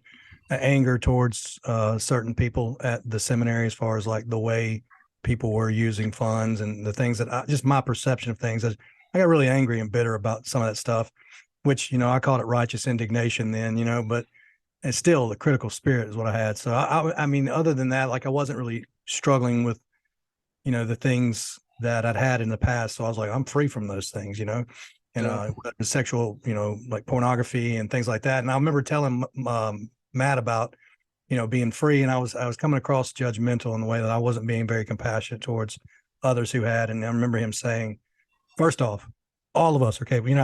anger towards certain people at the seminary, as far as like the way people were using funds and the things that just my perception of things. I got really angry and bitter about some of that stuff, which I called it righteous indignation then, but it's still the critical spirit is what I had. So I mean, other than that, like I wasn't really struggling with the things that I'd had in the past. So I was like, I'm free from those things, and Yeah. sexual, like pornography and things like that. And I remember telling Matt about, being free, and I was coming across judgmental in the way that I wasn't being very compassionate towards others who had. And I remember him saying, first off, all of us are capable,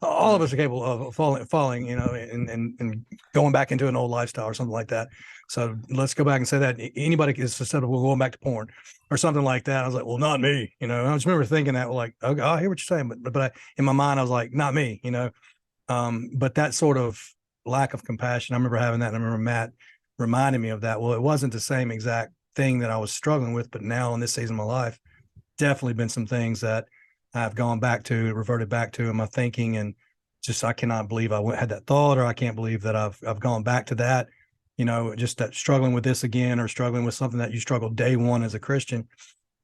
all of us are capable of falling, and going back into an old lifestyle or something like that. So let's go back and say that anybody is susceptible to going back to porn or something like that. I was like, well, not me, I just remember thinking that, like, okay, I hear what you're saying, but in my mind, I was like, not me, but that sort of lack of compassion, I remember having that. And I remember Matt reminding me of that. Well, it wasn't the same exact thing that I was struggling with, but now in this season of my life, definitely been some things that I've gone back to, reverted back to in my thinking, and just I cannot believe I had that thought, or I can't believe that I've gone back to that. Just that struggling with this again, or struggling with something that you struggled day one as a Christian.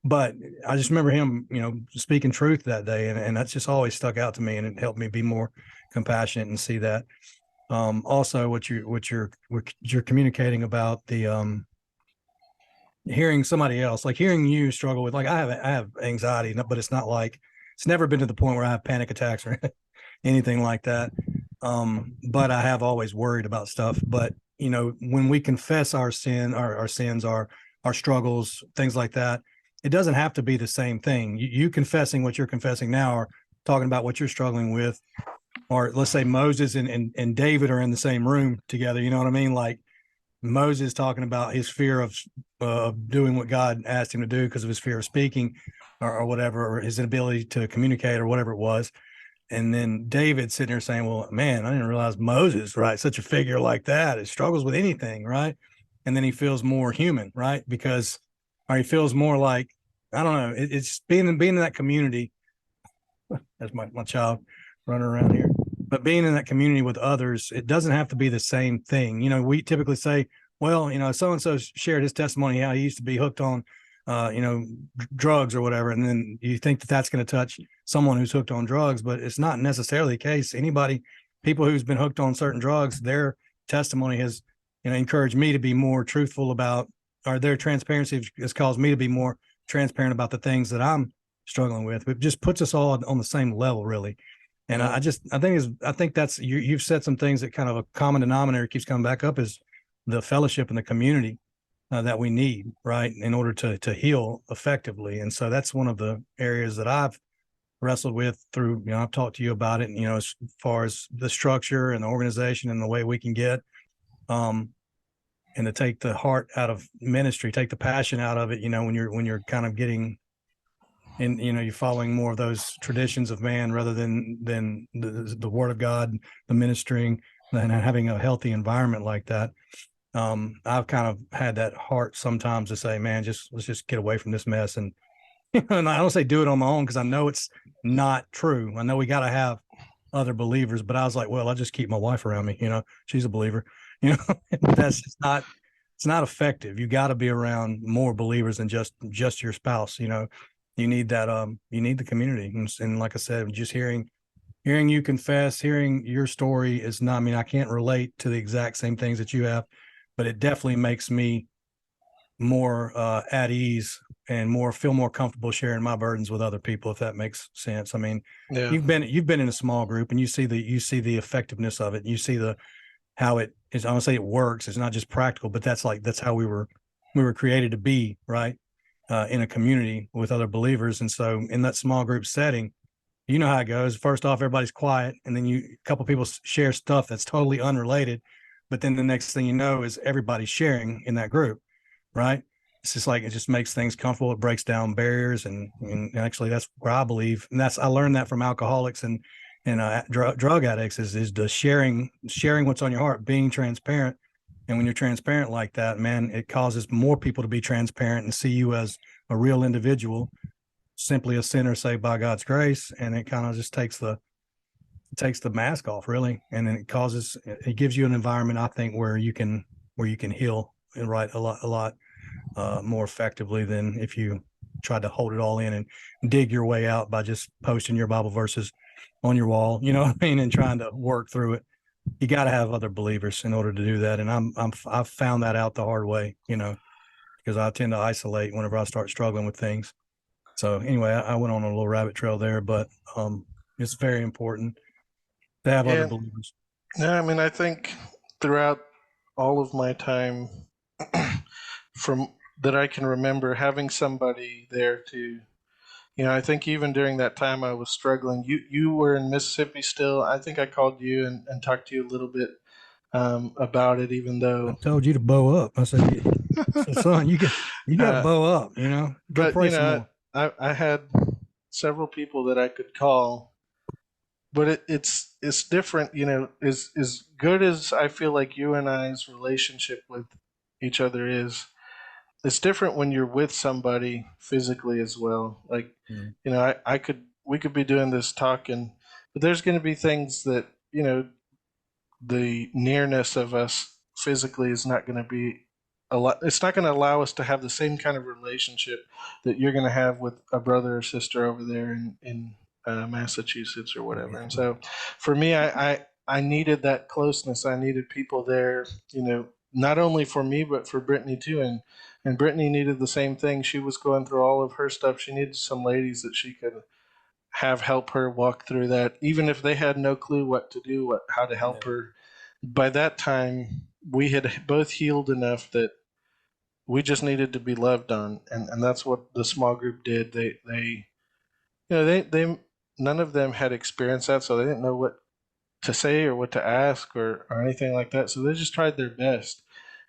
But I just remember him, speaking truth that day, and that's just always stuck out to me, and it helped me be more compassionate and see that. Also, what you're communicating about the hearing somebody else, like hearing you struggle with, like I have anxiety, but it's not like, it's never been to the point where I have panic attacks or anything like that. But I have always worried about stuff. But when we confess our sins, our struggles, things like that, it doesn't have to be the same thing. You confessing what you're confessing now, or talking about what you're struggling with, or let's say Moses and David are in the same room together. You know what I mean? Like Moses talking about his fear of doing what God asked him to do because of his fear of speaking, or whatever, or his inability to communicate, or whatever it was. And then David sitting there saying, well, man, I didn't realize Moses, right? Such a figure like that, it struggles with anything, right? And then he feels more human, right? Because, or he feels more like, I don't know, it's being in that community. That's my child running around here. But being in that community with others, it doesn't have to be the same thing. We typically say, well, so and so shared his testimony how he used to be hooked on, drugs or whatever, and then you think that that's going to touch someone who's hooked on drugs, but it's not necessarily the case. People who's been hooked on certain drugs, their testimony has, encouraged me to be more truthful about, or their transparency has caused me to be more transparent about the things that I'm struggling with. It just puts us all on the same level, really. And I think that's you've said some things that kind of a common denominator keeps coming back up is the fellowship and the community that we need, right, in order to heal effectively. And so that's one of the areas that I've wrestled with through, I've talked to you about it, as far as the structure and the organization and the way we can get, and to take the heart out of ministry, take the passion out of it, when you're kind of getting, and you're following more of those traditions of man rather than the word of God, the ministering, and having a healthy environment like that. I've kind of had that heart sometimes to say, man, let's just get away from this mess. And, and I don't say do it on my own, because I know it's not true. I know we got to have other believers, but I was like, well, I'll just keep my wife around me. She's a believer, that's just not, it's not effective. You got to be around more believers than just your spouse. You need that, you need the community. And like I said, just hearing you confess, hearing your story is not, I mean, I can't relate to the exact same things that you have, but it definitely makes me more at ease and feel more comfortable sharing my burdens with other people, if that makes sense. I mean, Yeah. you've been in a small group, and you see the effectiveness of it. You see how it is. I don't say it works. It's not just practical, but that's how we were created to be, right? In a community with other believers. And so in that small group setting, you know how it goes. First off, everybody's quiet, and then a couple of people share stuff that's totally unrelated. But then the next thing you know is everybody's sharing in that group, right? It's just like, it just makes things comfortable. It breaks down barriers, and actually that's where I believe, and I learned that from alcoholics and drug addicts is the sharing what's on your heart, being transparent. And when you're transparent like that, man, it causes more people to be transparent and see you as a real individual, simply a sinner saved by God's grace. And it kind of just takes the mask off, really. And then it gives you an environment, I think, where you can heal and write a lot more effectively than if you tried to hold it all in and dig your way out by just posting your Bible verses on your wall, you know what I mean, and trying to work through it. You got to have other believers in order to do that. And I've found that out the hard way, because I tend to isolate whenever I start struggling with things. So anyway, I went on a little rabbit trail there, but It's very important to have other Yeah, believers. yeah. I mean, I think throughout all of my time, from that I can remember, having somebody there to, I think even during that time I was struggling. You were in Mississippi still. I think I called you and talked to you a little bit about it, even I though. told you to bow up. I said, son, you got to uh, bow up. Go but pray some more. I had several people that I could call, but it's different. As good as I feel like you and I's relationship with each other is, it's different when you're with somebody physically as well. Like, Mm. we could be doing this talking, but there's going to be things that, the nearness of us physically is not going to be a lot. It's not going to allow us to have the same kind of relationship that you're going to have with a brother or sister over there in Massachusetts or whatever. And so, for me, I needed that closeness. I needed people there, not only for me but for Brittany too. And Brittany needed the same thing. She was going through all of her stuff. She needed some ladies that she could have help her walk through that, even if they had no clue what to do, how to help Yeah. her. By that time, we had both healed enough that we just needed to be loved on, and that's what the small group did. They none of them had experienced that, so they didn't know what to say or what to ask or anything like that. So they just tried their best.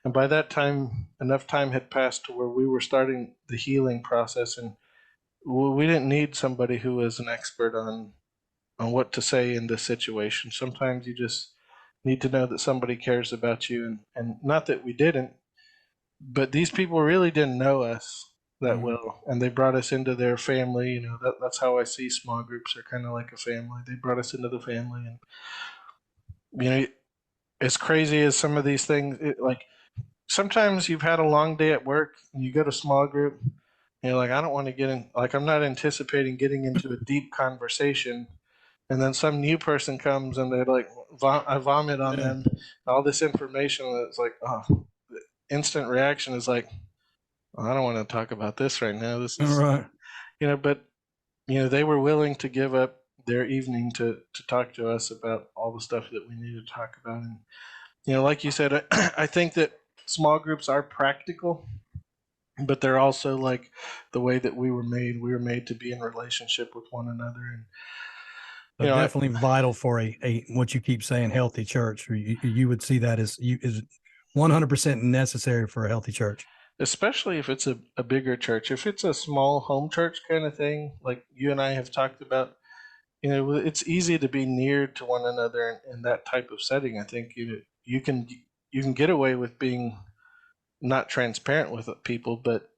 And by that time, enough time had passed to where we were starting the healing process, and we didn't need somebody who was an expert on what to say in this situation. Sometimes you just need to know that somebody cares about you, and not that we didn't, but these people really didn't know us that Mm. well, and they brought us into their family. That's how I see small groups are kind of like a family. They brought us into the family, and you know, as crazy as some of these things, like sometimes you've had a long day at work and you go to small group. And you're like, I don't want to get in. Like, I'm not anticipating getting into a deep conversation, and then some new person comes and they're like, I vomit on Yeah. them all this information. That's like, oh, the instant reaction is like, oh, I don't want to talk about this right now. This All is, right. but they were willing to give up their evening to talk to us about all the stuff that we need to talk about. And like you said, I think that small groups are practical, but they're also like the way that we were made. We were made to be in relationship with one another, and But I, definitely vital for a what you keep saying, healthy church. You would see that as is 100% necessary for a healthy church. especially if it's a bigger church. If it's a small home church kind of thing, like you and I have talked about, it's easy to be near to one another in that type of setting. I think you can get away with being not transparent with people, but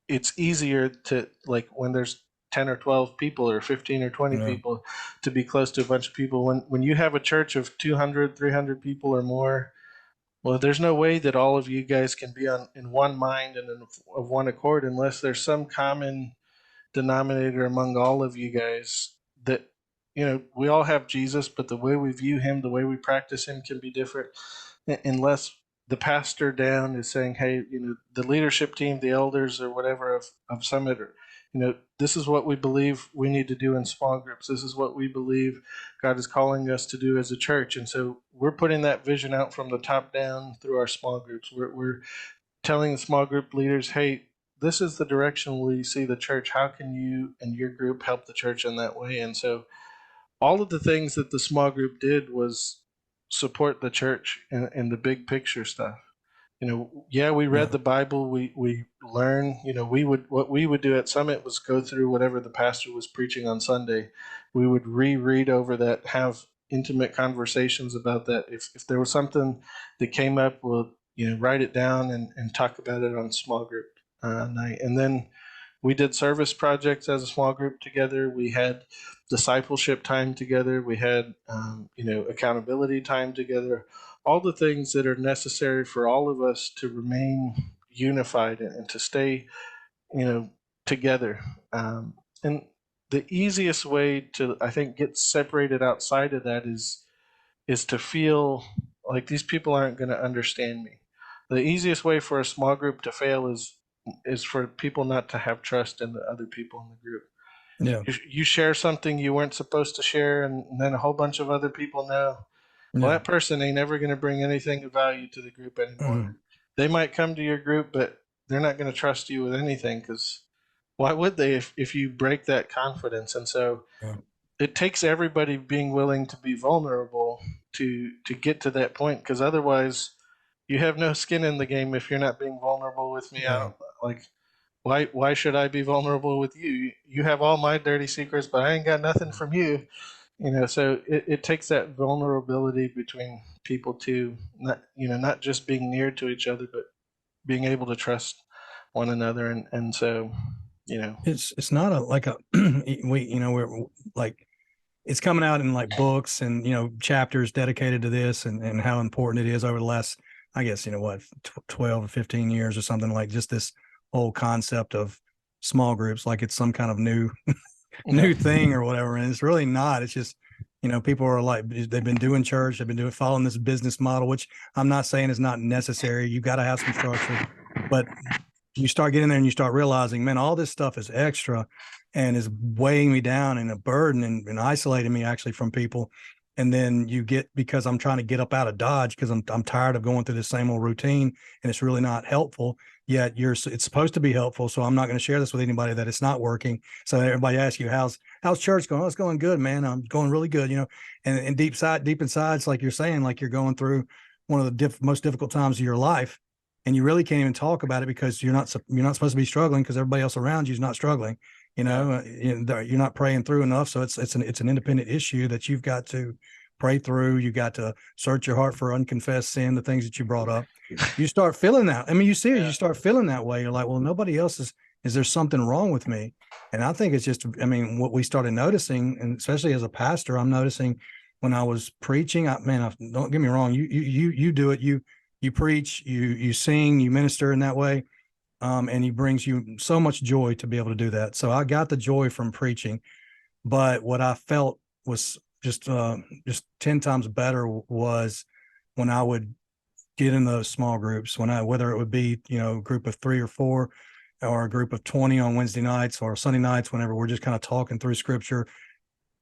it's easier to, like, when there's 10 or 12 people or 15 or 20 Yeah. people, to be close to a bunch of people. When you have a church of 200, 300 people or more, well, there's no way that all of you guys can be on in one mind and of one accord unless there's some common denominator among all of you guys, that we all have Jesus, but the way we view him, the way we practice him can be different, unless the pastor down is saying, hey, the leadership team, the elders or whatever of Summit, or this is what we believe we need to do in small groups. This is what we believe God is calling us to do as a church. And so we're putting that vision out from the top down through our small groups. We're telling the small group leaders, hey, this is the direction we see the church. How can you and your group help the church in that way? And so all of the things that the small group did was support the church in the big picture stuff. Yeah, we read Yeah. the Bible, we learn. What we would do at Summit was go through whatever the pastor was preaching on Sunday. We would reread over that, have intimate conversations about that. If there was something that came up, we'll write it down and talk about it on small group night. And then we did service projects as a small group together. We had discipleship time together. We had accountability time together. All the things that are necessary for all of us to remain unified and to stay you know together. And the easiest way to, I think, get separated outside of that is to feel like these people aren't going to understand me. The easiest way for a small group to fail is for people not to have trust in the other people in the group. Yeah. You share something you weren't supposed to share, and then a whole bunch of other people know. Well, Yeah. that person ain't ever going to bring anything of value to the group anymore. Mhm. They might come to your group, but they're not going to trust you with anything, because why would they if you break that confidence? And so Yeah. it takes everybody being willing to be vulnerable to get to that point, because otherwise you have no skin in the game if you're not being vulnerable with me. I Yeah. don't like why should I be vulnerable with you? You have all my dirty secrets, but I ain't got nothing from you. So it takes that vulnerability between people too, not not just being near to each other, but being able to trust one another, and so you know It's not a like a we're like it's coming out in like books and chapters dedicated to this and how important it is over the last, I guess, 12 or 15 years or something, like just this whole concept of small groups, like it's some kind of new yeah new thing or whatever. And it's really not. It's just, people are like, they've been doing church, they've been doing following this business model, which I'm not saying is not necessary. You got to have some structure, but you start getting there and you start realizing, man, all this stuff is extra and is weighing me down and a burden and isolating me actually from people. And then you get, because I'm trying to get up out of Dodge because I'm tired of going through the same old routine and it's really not helpful. Yet it's supposed to be helpful. So I'm not going to share this with anybody that it's not working. So everybody asks you, how's church going? Oh, it's going good, man. I'm going really good, and deep inside, it's like you're saying, like you're going through one of the most difficult times of your life. And you really can't even talk about it because you're not supposed to be struggling because everybody else around you is not struggling. yeah You're not praying through enough. So it's an independent issue that you've got to pray through. You got to search your heart for unconfessed sin, the things that you brought up. You start feeling that. I mean, you serious, yeah you start feeling that way. You're like, well, nobody else is there something wrong with me? And I think it's just, I mean, what we started noticing, and especially as a pastor, I'm noticing when I was preaching, don't get me wrong. You do it. You preach, you sing, you minister in that way. And he brings you so much joy to be able to do that. So I got the joy from preaching, but what I felt was just 10 times better was when I would get in those small groups, whether it would be, a group of 3 or 4 or a group of 20 on Wednesday nights or Sunday nights, whenever we're just kind of talking through scripture,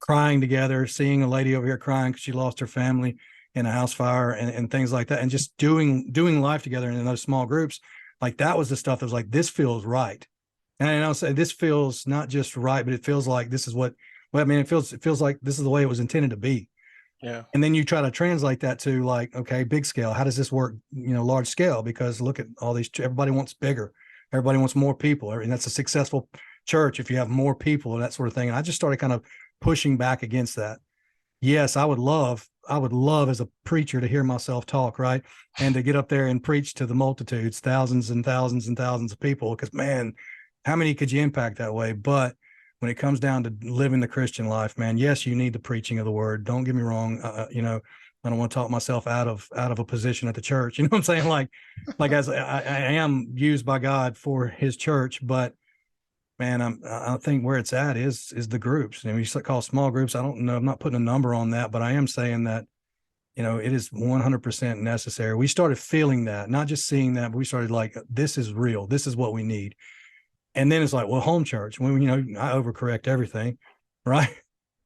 crying together, seeing a lady over here crying because she lost her family in a house fire and things like that. And just doing life together in those small groups. Like that was the stuff that was like, this feels right. And I'll say this feels not just right, but it feels like this is it feels like this is the way it was intended to be. yeah And then you try to translate that to like, okay, big scale. How does this work, large scale? Because look at all these, everybody wants bigger. Everybody wants more people. And that's a successful church if you have more people and that sort of thing. And I just started kind of pushing back against that. Yes, I would love as a preacher to hear myself talk, right? And to get up there and preach to the multitudes, thousands and thousands and thousands of people. Because man, how many could you impact that way? But when it comes down to living the Christian life, man, yes, you need the preaching of the word. Don't get me wrong. I don't want to talk myself out of a position at the church. You know what I'm saying? Like as I am used by God for His church, but man, I think where it's at is the groups. I mean, you call small groups. I don't know. I'm not putting a number on that, but I am saying that it is 100% necessary. We started feeling that, not just seeing that, but we started like, this is real. This is what we need. And then it's like, well, home church. When I overcorrect everything, right?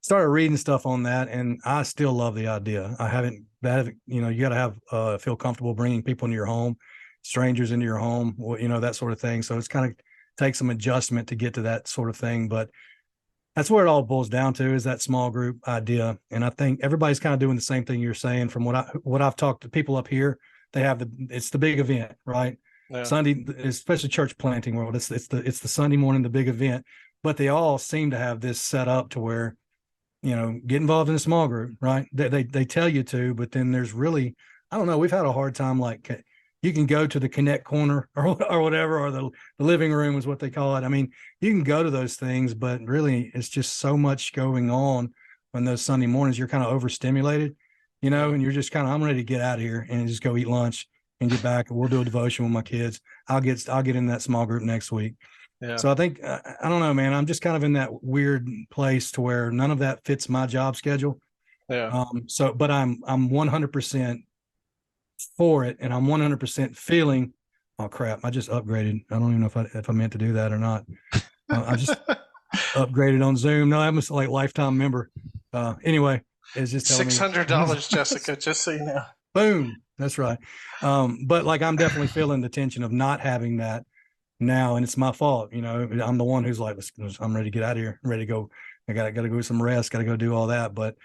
Started reading stuff on that, and I still love the idea. I haven't that you got to have feel comfortable bringing people into your home, strangers into your home, that sort of thing. So it's kind of takes some adjustment to get to that sort of thing, but that's where it all boils down to is that small group idea. And I think everybody's kind of doing the same thing you're saying. From what I've talked to people up here, they have it's the big event, right? yeah Sunday, especially church planting world, it's the Sunday morning, the big event, but they all seem to have this set up to where get involved in a small group, right? They tell you to, but then there's really, I don't know, we've had a hard time. Like you can go to the connect corner or whatever, or the living room is what they call it. I mean, you can go to those things, but really it's just so much going on on those Sunday mornings. You're kind of overstimulated, yeah and you're just kind of, I'm ready to get out of here and just go eat lunch and get back, and we'll do a devotion with my kids. I'll get in that small group next week. yeah So I think, I don't know, man, I'm just kind of in that weird place to where none of that fits my job schedule. yeah But I'm 100% for it. And I'm 100% feeling, oh crap, I just upgraded. I don't even know if I meant to do that or not. I just, upgraded on Zoom. No, I'm just like lifetime member. Anyway, it's just telling me $600, Jessica, just so you know. boom. That's right. But like, I'm definitely feeling the tension of not having that now, and it's my fault. You know, I'm the one who's like, I'm ready to get out of here. I'm ready to go. I gotta go get some rest. Gotta go do all that. But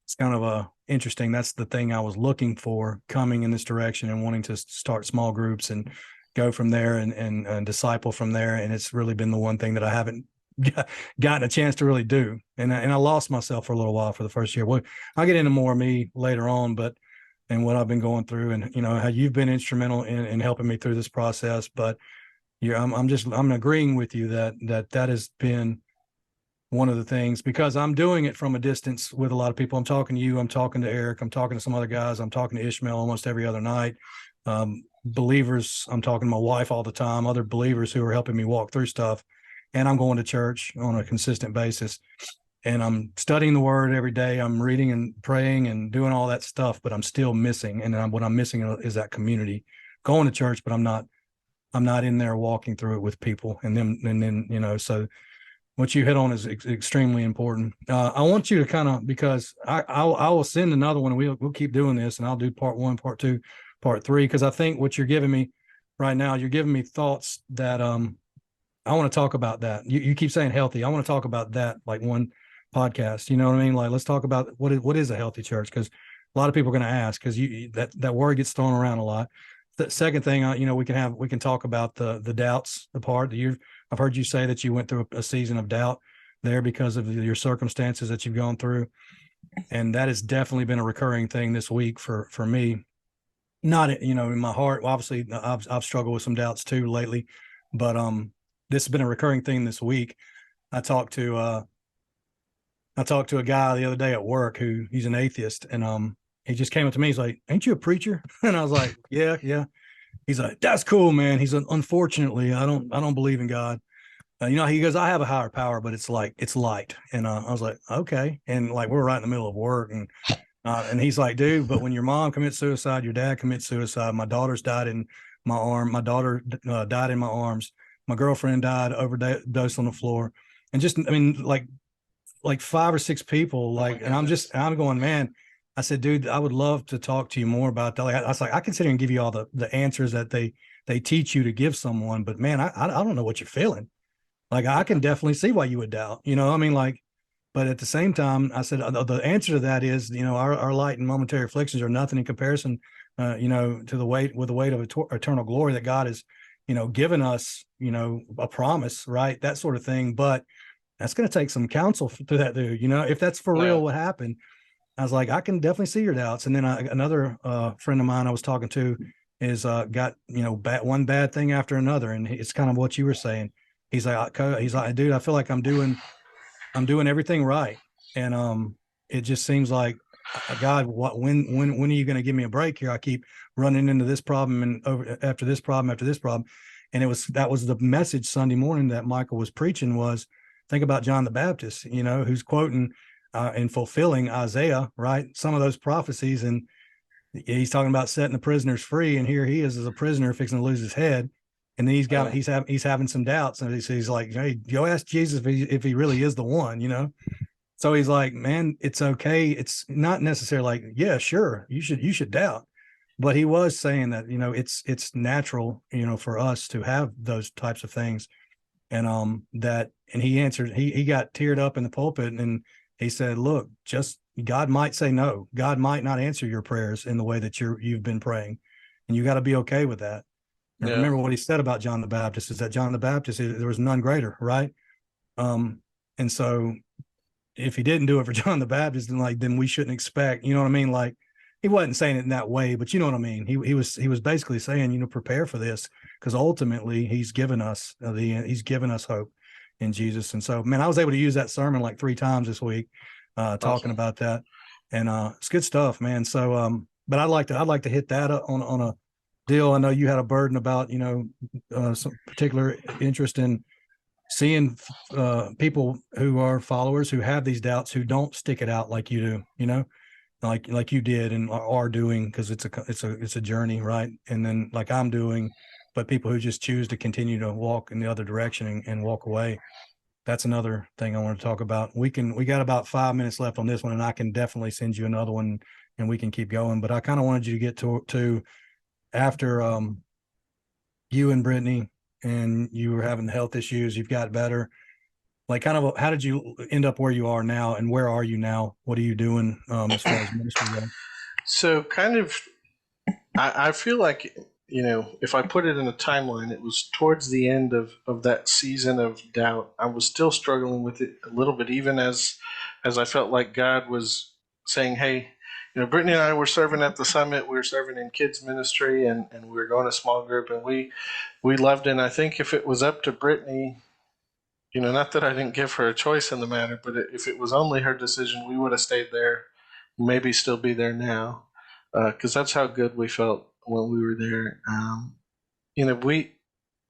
it's kind of interesting. That's the thing I was looking for, coming in this direction and wanting to start small groups and go from there and disciple from there. And it's really been the one thing that I haven't gotten a chance to really do. And I lost myself for a little while for the first year. Well, I'll get into more of me later on, but and what I've been going through, and you know how you've been instrumental in helping me through this process. But yeah, I'm agreeing with you that has been one of the things, because I'm doing it from a distance with a lot of people. I'm talking to you, I'm talking to Eric, I'm talking to some other guys, I'm talking to Ishmael almost every other night. Believers, I'm talking to my wife all the time, other believers who are helping me walk through stuff. And I'm going to church on a consistent basis. And I'm studying the word every day. I'm reading and praying and doing all that stuff, but I'm still missing. And what I'm missing is that community, going to church, but I'm not in there walking through it with people. And then, you know, so what you hit on is extremely important. I want you to kind of, because I will send another one, and we'll keep doing this, and I'll do part 1, part 2, part 3, because I think what you're giving me right now, you're giving me thoughts that I want to talk about that. You keep saying healthy. I want to talk about that, like one podcast. You know what I mean? Like, let's talk about what is a healthy church, because a lot of people are going to ask, because that word gets thrown around a lot. The second thing, you know, we can talk about the doubts, the part that I've heard you say that you went through a season of doubt there because of your circumstances that you've gone through. And that has definitely been a recurring thing this week for me. Not, you know, in my heart, obviously I've struggled with some doubts too lately, but this has been a recurring thing this week. I talked to a guy the other day at work who he's an atheist, and he just came up to me. He's like, "Ain't you a preacher?" And I was like, "Yeah, yeah." He's like, "That's cool, man." He's like, "Unfortunately, I don't believe in God." You know, he goes, "I have a higher power, but it's light." And I was like, "Okay." And like, we're right in the middle of work, and he's like, "Dude, but when your mom commits suicide, your dad commits suicide. My daughter's died in my arm. My daughter died in my arms. My girlfriend died overdosed on the floor." And just, I mean, like 5 or 6 people, like, and I'm going, man. I said, "Dude, I would love to talk to you more about that." Like, I was like, I can sit here and give you all the answers that they teach you to give someone, but man, I don't know what you're feeling. Like, I can definitely see why you would doubt, you know, I mean, like, but at the same time, I said, the answer to that is, you know, our light and momentary afflictions are nothing in comparison, you know, to the weight of eternal glory that God has, you know, given us, you know, a promise, right? That sort of thing. But that's going to take some counsel to that dude, you know, if that's for real, what happened. I was like, I can definitely see your doubts. And then another friend of mine I was talking to is got, you know, one bad thing after another. And it's kind of what you were saying. He's like, "Dude, I feel like I'm doing everything right." And it just seems like, God, when are you going to give me a break here? I keep running into this problem and after this problem. And that was the message Sunday morning that Michael was preaching was, think about John the Baptist, you know, who's quoting and fulfilling Isaiah, right? Some of those prophecies. And he's talking about setting the prisoners free. And here he is as a prisoner fixing to lose his head. And then he's having some doubts. And he's like, "Hey, go ask Jesus if he really is the one," you know? So he's like, "Man, it's okay. It's not necessarily like, yeah, sure, you should doubt." But he was saying that, you know, it's natural, you know, for us to have those types of things. And he answered, he got teared up in the pulpit, and he said, "Look, just God might say no. God might not answer your prayers in the way that you've been praying. And you got to be okay with that." And remember what he said about John the Baptist is that John the Baptist, there was none greater, right? And so if he didn't do it for John the Baptist, then we shouldn't expect, you know what I mean? Like, he wasn't saying it in that way, but you know what I mean? He was basically saying, you know, prepare for this, because ultimately he's given us hope in Jesus. And so, man, I was able to use that sermon like 3 times this week, talking about that. And it's good stuff, man. So but I'd like to hit that on a deal. I know you had a burden about, you know, some particular interest in seeing people who are followers who have these doubts, who don't stick it out like you do, you know, like you did and are doing, because it's a journey, right? And then like I'm doing, but people who just choose to continue to walk in the other direction and walk away. that's another thing I want to talk about. We got about 5 minutes left on this one, and I can definitely send you another one, and we can keep going. But I kind of wanted you to get to after you and Brittany, and you were having health issues. You've got better. Like, kind of, how did you end up where you are now, and where are you now? What are you doing as far as ministry goes? So, kind of, I feel like, if I put it in a timeline, it was towards the end of that season of doubt. I was still struggling with it a little bit, even as I felt like God was saying, "Hey, Brittany and I were serving at the summit. We were serving in kids ministry, and we were going to small group, and we loved it. And I think if it was up to Brittany, not that I didn't give her a choice in the matter, but if it was only her decision, we would have stayed there, maybe still be there now, because that's how good we felt when we were there.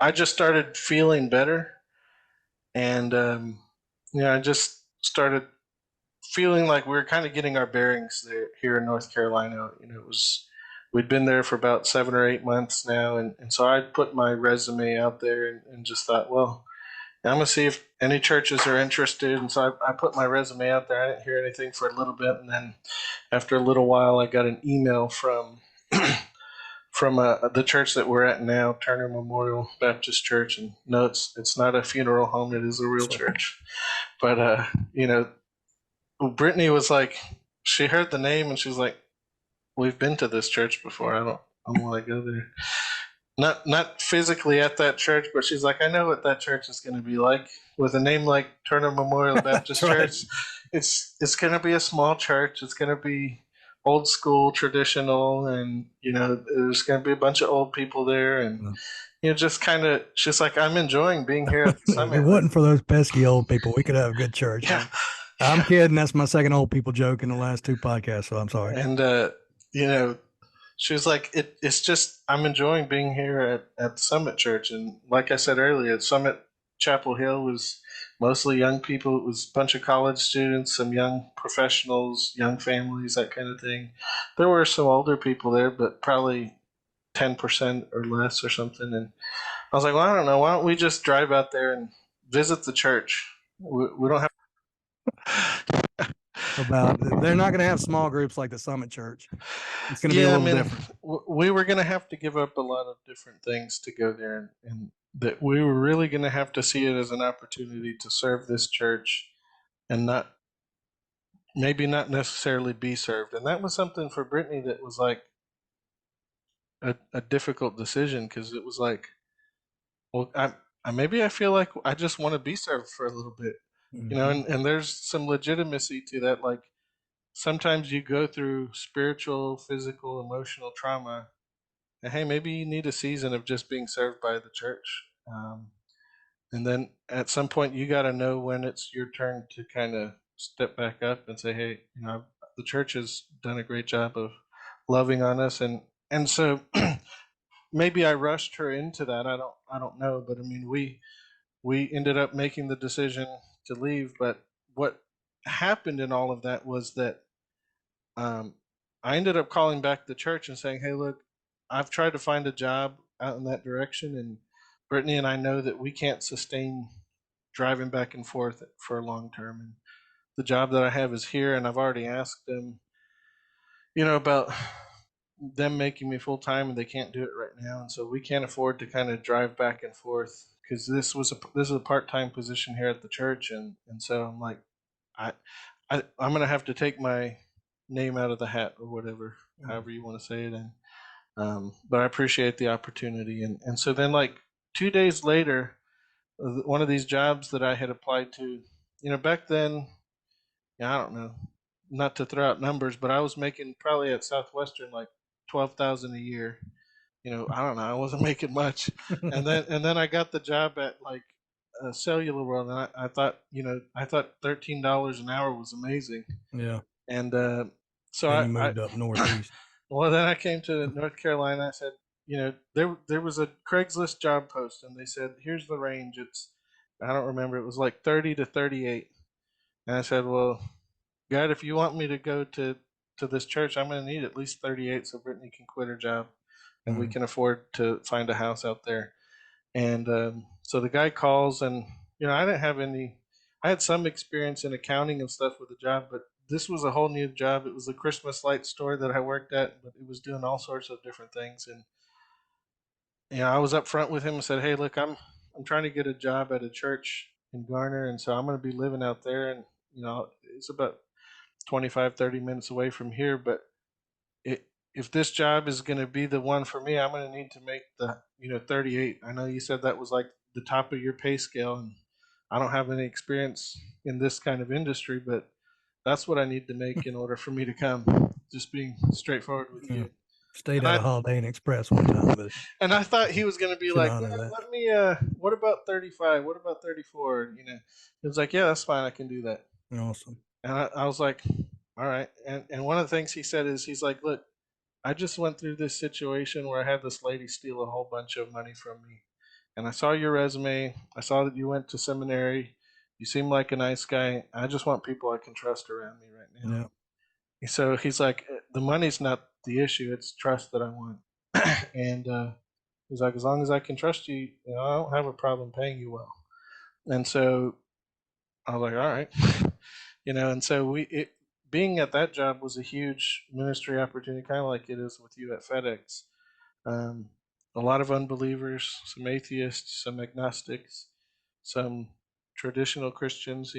I just started feeling better, and I just started feeling like we were kind of getting our bearings there here in North Carolina. We'd been there for about 7 or 8 months now, and so I put my resume out there and just thought, well, I'm gonna see if any churches are interested. And so I put my resume out there. I didn't hear anything for a little bit, and then after a little while, I got an email from the church that we're at now, Turner Memorial Baptist Church. And no, it's not a funeral home; it is a real church. But Brittany was like, she heard the name and she was like, "We've been to this church before. I don't want to go there." Not physically at that church, but she's like, I know what that church is going to be like. With a name like Turner Memorial Baptist Right. Church, it's going to be a small church. It's going to be old school, traditional, and there's going to be a bunch of old people there, and just kind of, she's like, I'm enjoying being here at the If it summit. Like, wasn't for those pesky old people, we could have a good church. yeah, I'm kidding. That's my second old people joke in the last two podcasts, so I'm sorry. and you know, she was like, it's just, I'm enjoying being here at Summit Church. And like I said earlier, Summit Chapel Hill was mostly young people. It was a bunch of college students, some young professionals, young families, that kind of thing. There were some older people there, but probably 10% or less or something. And I was like, well, I don't know. Why don't we just drive out there and visit the church? We don't have. About they're not going to have small groups like the Summit Church. It's going to be a Yeah, I little mean, different. we were going to have to give up a lot of different things to go there, and that we were really going to have to see it as an opportunity to serve this church and not, maybe not necessarily be served. And that was something for Brittany that was like a difficult decision, because it was like, well, maybe I feel like I just want to be served for a little bit, Mm-hmm. and there's some legitimacy to that. Like, sometimes you go through spiritual, physical, emotional trauma. And hey, maybe you need a season of just being served by the church. And then at some point, you got to know when it's your turn to kind of step back up and say, hey, the church has done a great job of loving on us. And so maybe I rushed her into that. I don't know. But I mean, we ended up making the decision to leave. But what happened in all of that was that um, I ended up calling back the church and saying, "Hey, look, I've tried to find a job out in that direction, and Brittany and I know that we can't sustain driving back and forth for a long term. And the job that I have is here, and I've already asked them, about them making me full time, and they can't do it right now, and so we can't afford to kind of drive back and forth, because this is a part time position here at the church, and so I'm like, I, I'm gonna have to take my name out of the hat, or whatever, however you want to say it. And but I appreciate the opportunity. And so then, like, 2 days later, one of these jobs that I had applied to, back then, yeah, I don't know, not to throw out numbers, but I was making probably at Southwestern like 12,000 a year. I don't know, I wasn't making much. And then I got the job at like Cellular World, and I thought $13 an hour was amazing. Yeah. And so Then you I moved up northeast. well, then I came to North Carolina. I said, there was a Craigslist job post, and they said, here's the range. It's, I don't remember, it was like 30 to 38. And I said, well, God, if you want me to go to this church, I'm going to need at least 38 so Brittany can quit her job and we Mm. can afford to find a house out there. And so the guy calls, and I didn't have any. I had some experience in accounting and stuff with the job, but this was a whole new job. It was a Christmas light store that I worked at, but it was doing all sorts of different things. And I was up front with him and said, "Hey, look, I'm trying to get a job at a church in Garner, and so I'm going to be living out there, and it's about 25, 30 minutes away from here, but it, if this job is going to be the one for me, I'm going to need to make the 38. I know you said that was like the top of your pay scale, and I don't have any experience in this kind of industry, but that's what I need to make in order for me to come. Just being straightforward with Yeah. you." Stayed And at a I Holiday Inn Express one time, but and I thought he was going to be should like, honor that. Let me. What about 35? What about 34?" He was like, "Yeah, that's fine. I can do that." Awesome. And I was like, "All right." And one of the things he said is, he's like, "Look, I just went through this situation where I had this lady steal a whole bunch of money from me. And I saw your resume. I saw that you went to seminary. You seem like a nice guy. I just want people I can trust around me right now." Yeah. So he's like, "The money's not the issue. It's trust that I want." And he's like, "As long as I can trust you, I don't have a problem paying you well." And so I was like, "All right." And so being at that job was a huge ministry opportunity, kind of like it is with you at FedEx. Um, a lot of unbelievers, some atheists, some agnostics, some traditional Christians,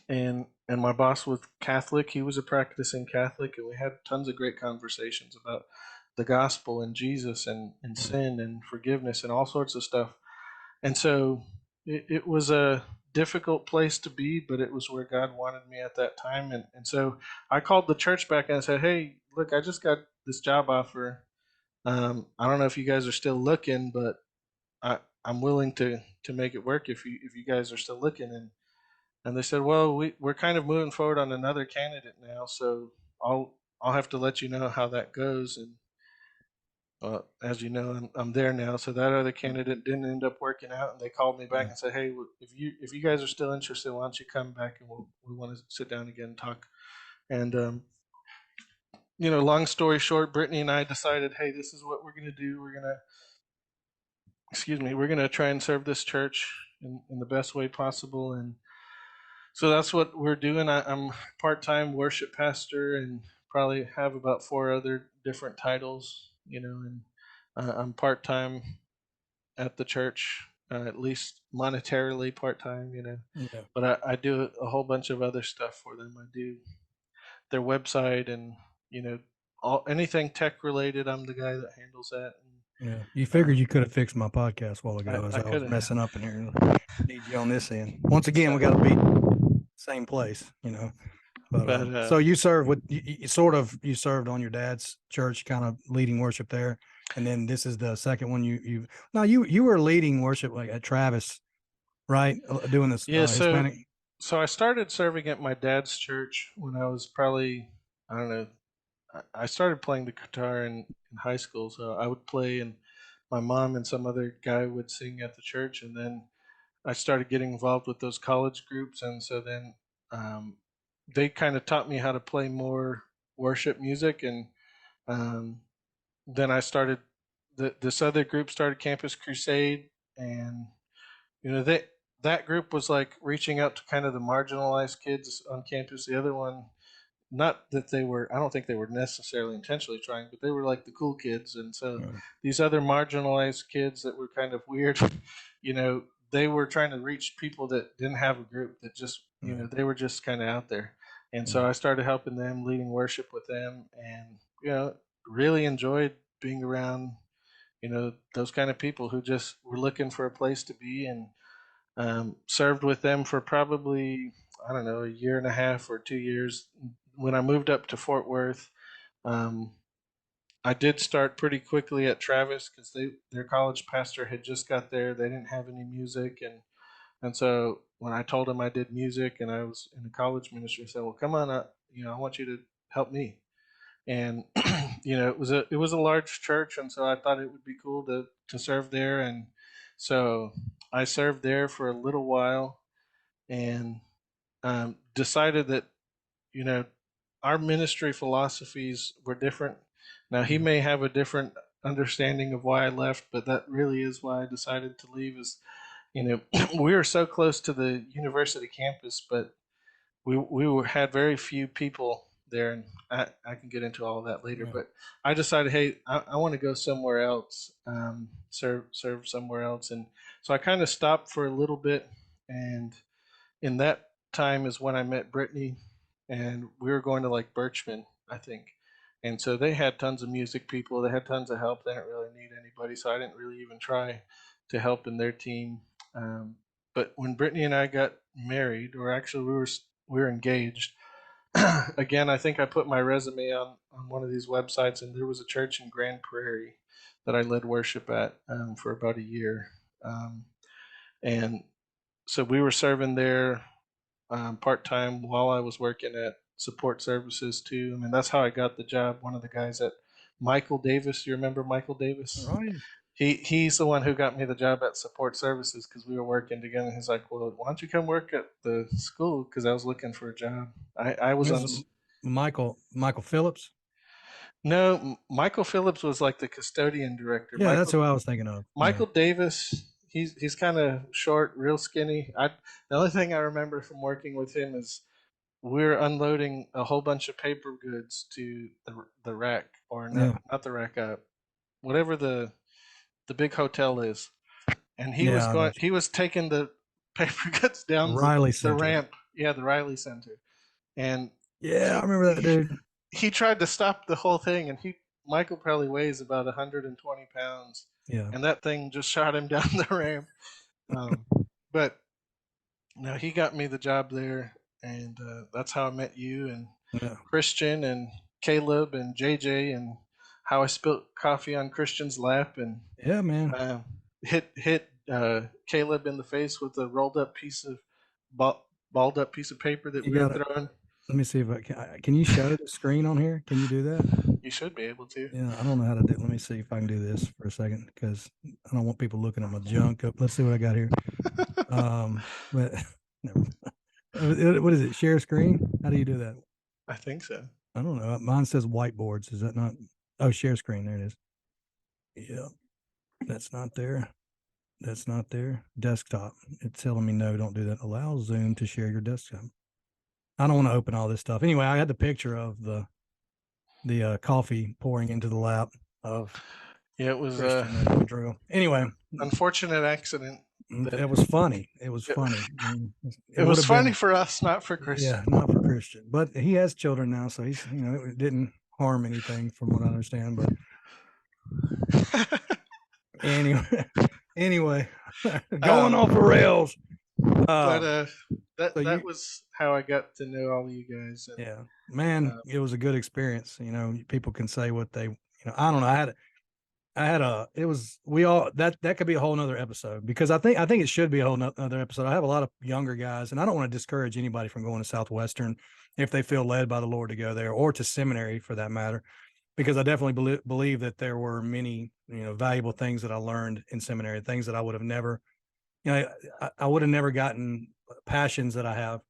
and my boss was Catholic. He was a practicing Catholic, and we had tons of great conversations about the gospel and Jesus and sin and forgiveness and all sorts of stuff. And so it was a difficult place to be, but it was where God wanted me at that time. And so I called the church back and I said, "Hey, look, I just got this job offer. I don't know if you guys are still looking, but I'm willing to make it work if you guys are still looking." And they said, "Well, we're kind of moving forward on another candidate now, so I'll have to let you know how that goes." And as you know, I'm there now. So that other candidate didn't end up working out, and they called me back Yeah. and said, "Hey, if you guys are still interested, why don't you come back and we want to sit down again and talk." And long story short, Brittany and I decided, "Hey, this is what we're gonna do. We're gonna try and serve this church in the best way possible." And so that's what we're doing. I'm part-time worship pastor and probably have about four other different titles, and I'm part-time at the church, at least monetarily part-time, Yeah. but I do a whole bunch of other stuff for them. I do their website and, you know, anything tech related. I'm the guy that handles that. Yeah. You And, figured you could have fixed my podcast a while ago as I I was could have. messing up in here. Need you on this end. Once again, we got to So, be same place. But but so you served with you served on your dad's church, kind of leading worship there, and then this is the second one you now you were leading worship like at Travis, right? Doing this yeah, Hispanic. so I started serving at my dad's church when I was probably, I don't know, I started playing the guitar in high school, so I would play, and my mom and some other guy would sing at the church, and then I started getting involved with those college groups, and so then um, they kind of taught me how to play more worship music, and um, then I started this other group started Campus Crusade, and that group was like reaching out to kind of the marginalized kids on campus. The other one, not that they were, I don't think they were necessarily intentionally trying, but they were like the cool kids. And so Yeah. these other marginalized kids that were kind of weird, you know, they were trying to reach people that didn't have a group, that just, Yeah. they were just kind of out there. And so Yeah. I started helping them, leading worship with them, and, really enjoyed being around, those kind of people who just were looking for a place to be, and served with them for probably, I don't know, a year and a half or 2 years. When I moved up to Fort Worth, um, I did start pretty quickly at Travis because their college pastor had just got there. They didn't have any music, and so when I told him I did music and I was in the college ministry, he said, "Well, come on up. I want you to help me." And it was a large church, and so I thought it would be cool to serve there, and so I served there for a little while, and decided that you know our ministry philosophies were different. Now he Yeah. may have a different understanding of why I left, but that really is why I decided to leave. Is you know, we were so close to the university campus, but had very few people there, and I can get into all of that later. Yeah. But I decided, hey, I want to go somewhere else, serve somewhere else, and so I kind of stopped for a little bit, and in that time is when I met Brittany, and we were going to like Birchman, I think. And so they had tons of music people. They had tons of help. They didn't really need anybody, so I didn't really even try to help in their team. But when Brittany and I got married, or actually we were engaged, again, I think I put my resume on one of these websites, and there was a church in Grand Prairie that I led worship at for about a year. Um, and so we were serving there part time while I was working at support services too. I mean, that's how I got the job. One of the guys at Michael Davis, you remember Michael Davis? Right. He's the one who got me the job at support services because we were working together. He's like, "Well, why don't you come work at the school?" Because I was looking for a job. I was This on. is Michael Phillips. No, Michael Phillips was like the custodian director. Yeah, that's who I was thinking of. Yeah. Michael Davis. He's kind of short, real skinny. The only thing I remember from working with him is we're unloading a whole bunch of paper goods to the rack, or Yeah. not the rack up, whatever the big hotel is. And Yeah. I know. he was taking the paper goods down Riley the Center. ramp. Yeah, the Riley Center. And Yeah, I he remember that dude. he tried to stop the whole thing, and he Michael probably weighs about 120 pounds, Yeah. and that thing just shot him down the ramp. Um, but no, he got me the job there, and that's how I met you and Yeah. Christian and Caleb and JJ, and how I spilt coffee on Christian's lap and Yeah, man. uh, hit Caleb in the face with a rolled up piece of balled up piece of paper that You we were got it. throwing. Let me see if I can. Can you show the screen on here? Can you do that? You should be able to. Yeah, I don't know how to do. Let me see if I can do this for a second because I don't want people looking at my junk. Let's see what I got here. But never. What is it? Share screen? How do you do that? I think so. I don't know. Mine says whiteboards. Is that not? Oh, share screen. There it is. Yeah, that's not there. That's not there. Desktop. It's telling me no, don't do that. Allow Zoom to share your desktop. I don't want to open all this stuff. Anyway, I had the picture of the coffee pouring into the lap of Yeah, it was Christian and Drew. Anyway, unfortunate accident. That it was funny. It was it, funny. I mean, it it would was have funny been, for us, not for yeah, Christian. not for Christian, but he has children now, so he's, it didn't harm anything from what I understand. But anyway, anyway, going um, off the rails. but Um, so that you, was how I got to know all of you guys. And yeah, man, it was a good experience. People can say what they, I don't know. It was, we all, that could be a whole nother episode because I think it should be a whole nother episode. I have a lot of younger guys and I don't want to discourage anybody from going to Southwestern if they feel led by the Lord to go there or to seminary for that matter, because I definitely believe that there were many, valuable things that I learned in seminary, things that I would have never, I would have never gotten passions that I have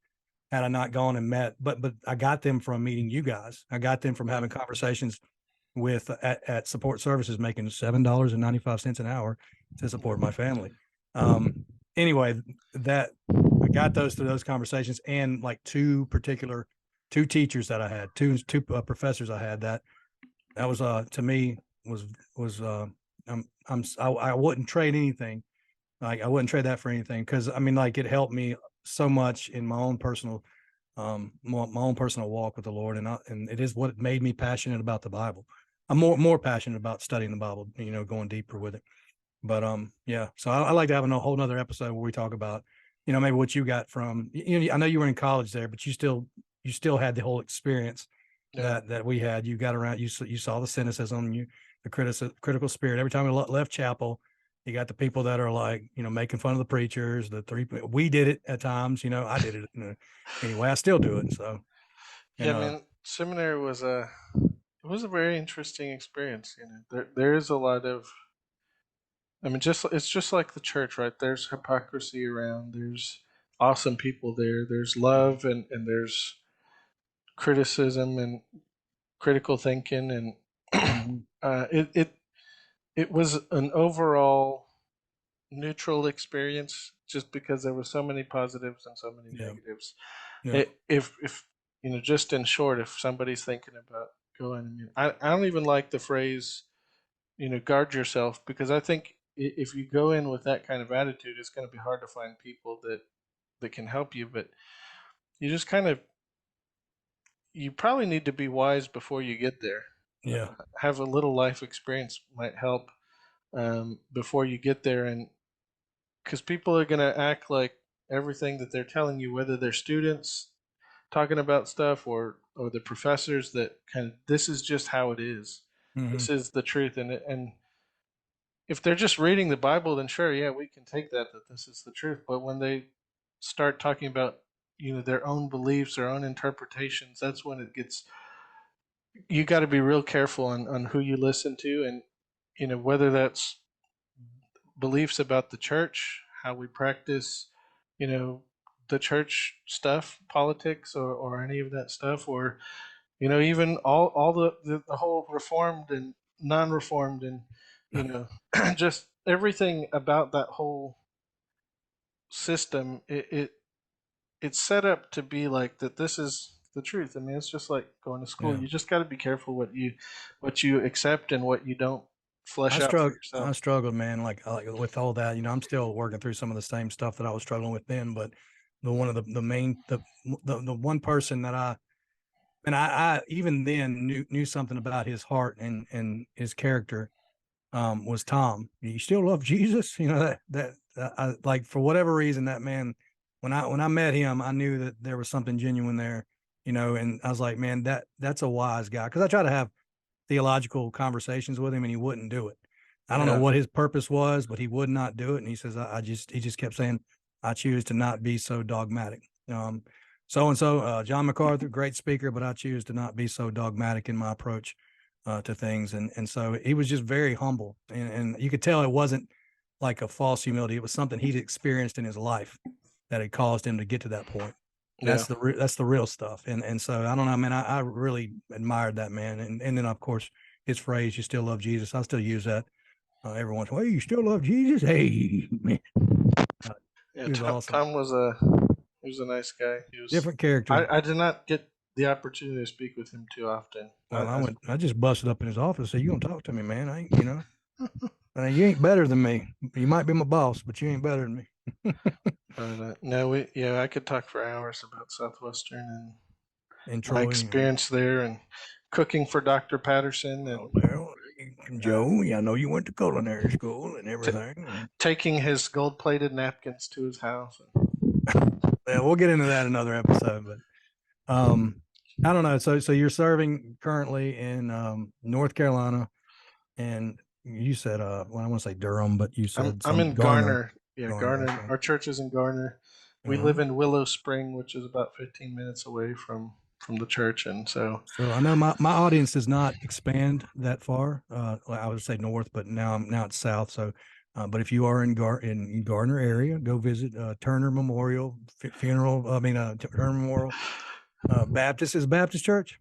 had I not gone and met, but I got them from meeting you guys. I got them from having conversations with at support services making $7.95 an hour to support my family. Anyway, that I got those through those conversations and like two teachers that I had, two professors I had that was to me was I wouldn't trade anything. Like I wouldn't trade that for anything because I mean like it helped me so much in my own personal walk with the Lord, and it is what made me passionate about the Bible. I'm more passionate about studying the Bible, going deeper with it. But yeah. So I like to have a whole nother episode where we talk about, maybe what you got from. I know you were in college there, but you still had the whole experience yeah, that we had. You got around. You saw the cynicism, the critical spirit. Every time we left chapel, you got the people that are like, making fun of the preachers. We did it at times. I did it. Anyway, I still do it. So, yeah. and Man, seminary was a very interesting experience. There is a lot of. I mean, it's just like the church, right? There's hypocrisy around. There's awesome people there. There's love and there's criticism and critical thinking, and mhm. it was an overall neutral experience just because there were so many positives and so many Yeah. negatives. Yeah. If just in short, if somebody's thinking about going, I don't even like the phrase, guard yourself, because I think if you go in with that kind of attitude, it's going to be hard to find people that can help you. But you just kind of, you probably need to be wise before you get there. Yeah. Have a little life experience might help before you get there, and because people are going to act like everything that they're telling you, whether they're students talking about stuff or the professors, that kind of, this is just how it is. Hmm. This is the truth, and if they're just reading the Bible, then sure, yeah, we can take that this is the truth. But when they start talking about their own beliefs, their own interpretations, that's when it gets, you got to be real careful on who you listen to, and whether that's beliefs about the church, how we practice, you know, the church stuff, politics, or any of that stuff, or even all the whole reformed and non-reformed, and just everything about that whole system. It's set up to be like that. This is the truth. I mean, it's just like going to school. Yeah. You just got to be careful what you accept and what you don't flesh out for I yourself. struggled, man. Like with all that, I'm still working through some of the same stuff that I was struggling with then. But the one of the main the one person that I even then knew something about his heart and his character, was Tom. You still love Jesus? I, like, for whatever reason, that man, when I met him, I knew that there was something genuine there. And I was like, man, that's a wise guy, because I try to have theological conversations with him, and he wouldn't do it. I don't know Yeah, what his purpose was, but he would not do it. And he says, he just kept saying, I choose to not be so dogmatic. So and so, John MacArthur, great speaker, but I choose to not be so dogmatic in my approach to things. And so he was just very humble, and you could tell it wasn't like a false humility. It was something he'd experienced in his life that had caused him to get to that point. yeah, That's the real stuff. And so I don't know, man. I really admired that man. And then of course his phrase, "You still love Jesus." I still use that every once in a while. Hey, you still love Jesus? Hey, man, uh, yeah. he was awesome. Tom was he was a nice guy. He was. Different character. I did not get the opportunity to speak with him too often. Well, I just busted up in his office and said, "You gonna talk to me, man? I ain't, you ain't better than me. You might be my boss, but you ain't better than me." but no, I could talk for hours about Southwestern and And my Troy, experience there, and cooking for Dr. Patterson, oh, and well, uh, Joe, yeah, I know you went to culinary school and t- everything. taking his gold-plated napkins to his house. Yeah, we'll get into that another episode, but I don't know. So you're serving currently in North Carolina, and you said well, I want to say Durham, but you said I'm some in Garner. Garner. Yeah, Garner, Garner. okay. Our church is in Garner. All We live right. in Willow Spring, which is about 15 minutes away from the church, and so So I know my audience does not expand that far. I would say north, but now it's south. So, but if you are in Gardner area, go visit Turner Memorial Funeral. I mean, Turner Memorial Baptist is Baptist Church.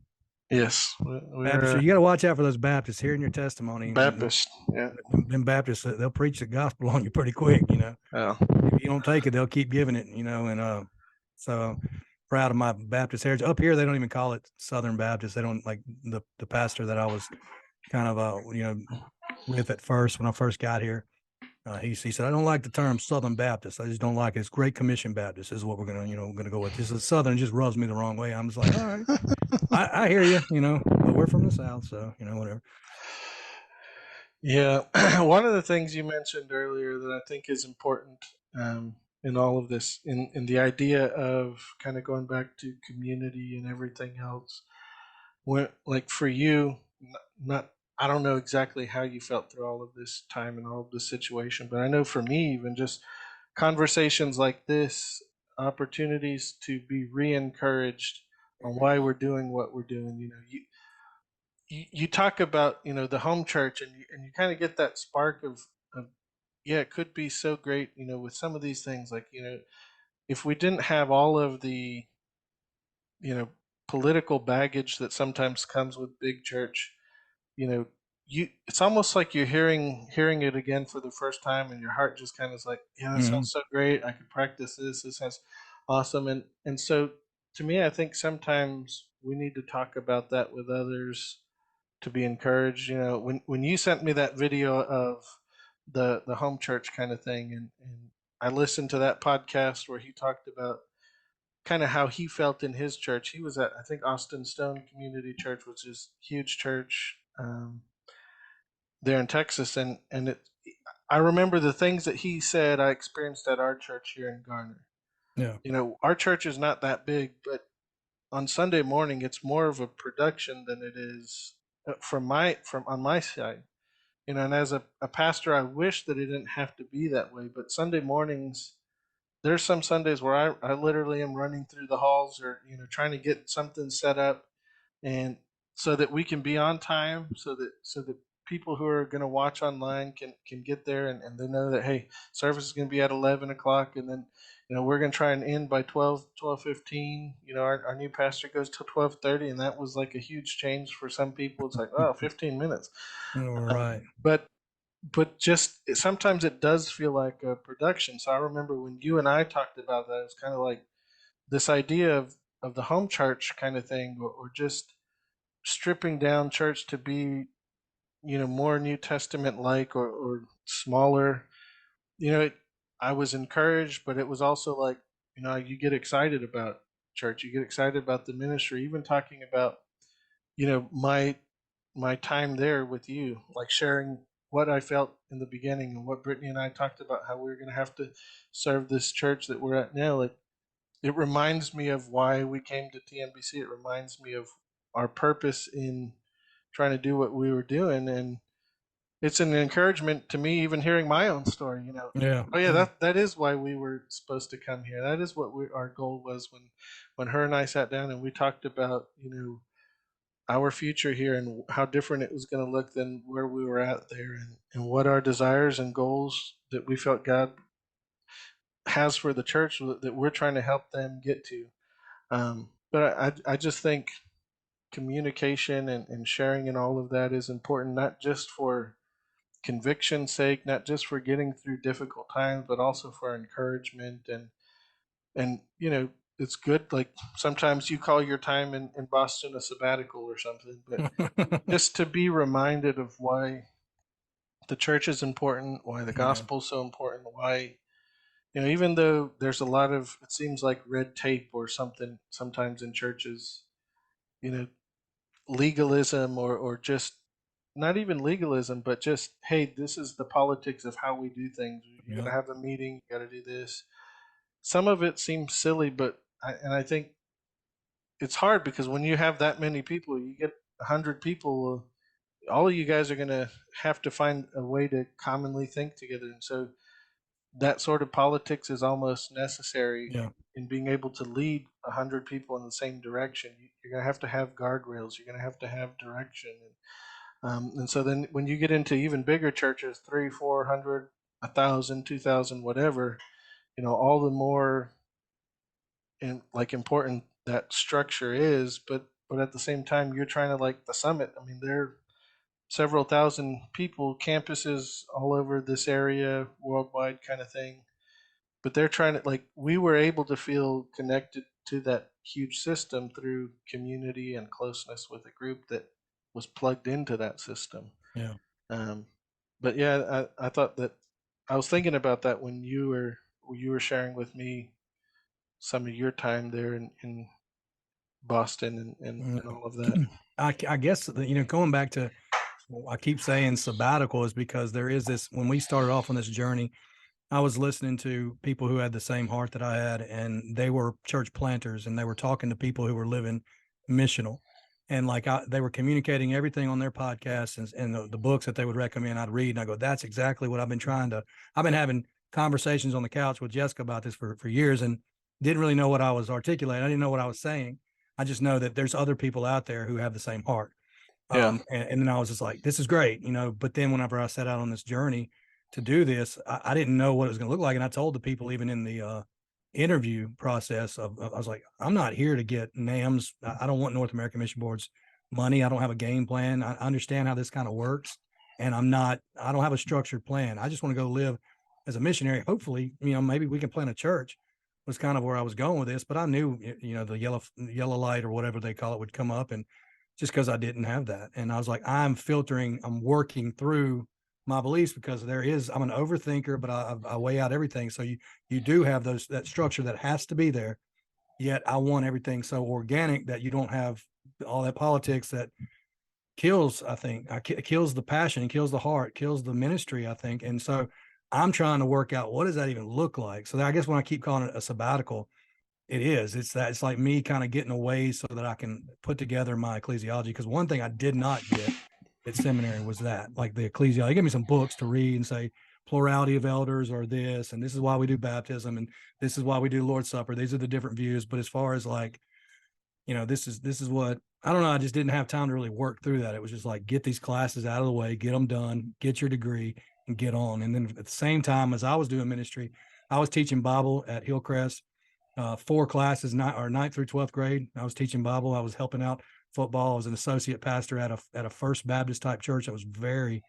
yes, Baptist. we're You got to watch out for those Baptists. Hearing your testimony, Baptist. Yeah. them Baptists, they'll preach the gospel on you pretty quick. Oh, If you don't take it, they'll keep giving it. And so proud of my Baptist heritage. Up here, they don't even call it Southern Baptist. They don't, like the pastor that I was kind of with at first when I first got here. He said, I don't like the term Southern Baptist. I just don't like it. It's Great Commission Baptist is what we're gonna go with. This is Southern. It just rubs me the wrong way. I'm just like, all right, I hear you, but we're from the South, so whatever. yeah. One of the things you mentioned earlier that I think is important in all of this, in the idea of kind of going back to community and everything else, when, like for you, not, I don't know exactly how you felt through all of this time and all of this situation, but I know for me, even just conversations like this, opportunities to be re-encouraged on why we're doing what we're doing. You talk about the home church, and you kind of get that spark of yeah, it could be so great, with some of these things, like if we didn't have all of the you know political baggage that sometimes comes with big church, you know it's almost like you're hearing it again for the first time, and your heart just kind of is like, yeah, that Hmm. sounds so great. I could practice this. This sounds awesome. And so to me, I think sometimes we need to talk about that with others to be encouraged. You know, when you sent me that video of the home church kind of thing, and I listened to that podcast where he talked about kind of how he felt in his church. He was at, I think, Austin Stone Community Church, which is a huge church there in Texas, and I remember the things that he said I experienced at our church here in Garner. Yeah. You know, our church is not that big, but on Sunday morning, it's more of a production than it is from on my side. You know, and as a pastor, I wish that it didn't have to be that way. But Sunday mornings, there's some Sundays where I literally am running through the halls, or trying to get something set up, and so that we can be on time, so that people who are going to watch online can get there, and they know that, hey, service is going to be at 11 o'clock, and then we're going to try and end by 12:15. Our new pastor goes till 12:30, and that was like a huge change for some people. It's like, oh, 15 minutes. All um, right. but just sometimes it does feel like a production. So I remember when you and I talked about that, it's kind of like this idea of the home church kind of thing, or just stripping down church to be more New Testament like, or smaller. I was encouraged, but it was also like, you get excited about church, you get excited about the ministry, even talking about my time there with you, like sharing what I felt in the beginning, and what Brittany and I talked about, how we were going to have to serve this church that we're at now. Like, it reminds me of why we came to TNBC. It reminds me of our purpose in trying to do what we were doing, and it's an encouragement to me, even hearing my own story. Yeah. Oh yeah, that is why we were supposed to come here. That is what our goal was when her and I sat down and we talked about our future here, and how different it was going to look than where we were at there, and what our desires and goals that we felt God has for the church that we're trying to help them get to. But I just think communication and sharing and all of that is important, not just for conviction's sake, not just for getting through difficult times, but also for encouragement. And it's good. Like, sometimes you call your time in Boston a sabbatical or something, but just to be reminded of why the church is important, why the Yeah. gospel is so important, why even though there's a lot of, it seems like, red tape or something sometimes in churches, you know legalism, or just not even legalism, but just, hey, this is the politics of how we do things. You got Yeah. to have a meeting, you got to do this. Some of it seems silly, but I think it's hard, because when you have that many people, you get 100 people, all of you guys are going to have to find a way to commonly think together. And so that sort of politics is almost necessary Yeah. in being able to lead 100 people in the same direction. You're going to have guardrails. You're going to have direction. And so then when you get into even bigger churches, 300, 400, 1,000, 2,000, whatever, all the more important that structure is. But at the same time, you're trying to, like the summit. I mean, there are several thousand people, campuses all over this area, worldwide kind of thing. But they're trying to, like, we were able to feel connected to that huge system through community and closeness with a group that was plugged into that system. Yeah. Um, but yeah, I thought that I was thinking about that when you were sharing with me some of your time there in Boston, and all of that. Yeah. I guess going back to, well, I keep saying sabbatical is because there is this. When we started off on this journey, I was listening to people who had the same heart that I had, and they were church planters, and they were talking to people who were living missional, and they were communicating everything on their podcasts, and the books that they would recommend. I'd read, and I go, that's exactly what I've been trying to. I've been having conversations on the couch with Jessica about this for years, and didn't really know what I was articulating. I didn't know what I was saying. I just know that there's other people out there who have the same heart. Yeah, And then I was just like, this is great, but then whenever I set out on this journey to do this, I didn't know what it was going to look like. And I told the people, even in the interview process, I was like, I'm not here to get NAMs. I don't want North American Mission Board's money. I don't have a game plan. I understand how this kind of works, and I don't have a structured plan. I just want to go live as a missionary. Hopefully, maybe we can plant a church was kind of where I was going with this, but I knew, the yellow light or whatever they call it would come up. And just because I didn't have that. And I was like, I'm working through my beliefs because I'm an overthinker, but I weigh out everything. So you do have that structure that has to be there. Yet I want everything so organic that you don't have all that politics that kills, I think, kills the passion, kills the heart, kills the ministry, I think. And so I'm trying to work out, what does that even look like? So I guess when I keep calling it a sabbatical, it's like me kind of getting away so that I can put together my ecclesiology. Because one thing I did not get at seminary was that, like, the ecclesiology. They gave me some books to read and say plurality of elders or this, and this is why we do baptism, and this is why we do Lord's Supper. These are the different views. But as far as like, this is what, I don't know. I just didn't have time to really work through that. It was just like, get these classes out of the way, get them done, get your degree, and get on. And then at the same time as I was doing ministry, I was teaching Bible at Hillcrest, 4 classes, ninth through 12th grade. I was teaching Bible. I was helping out football. I was an associate pastor at a First Baptist type church that was very,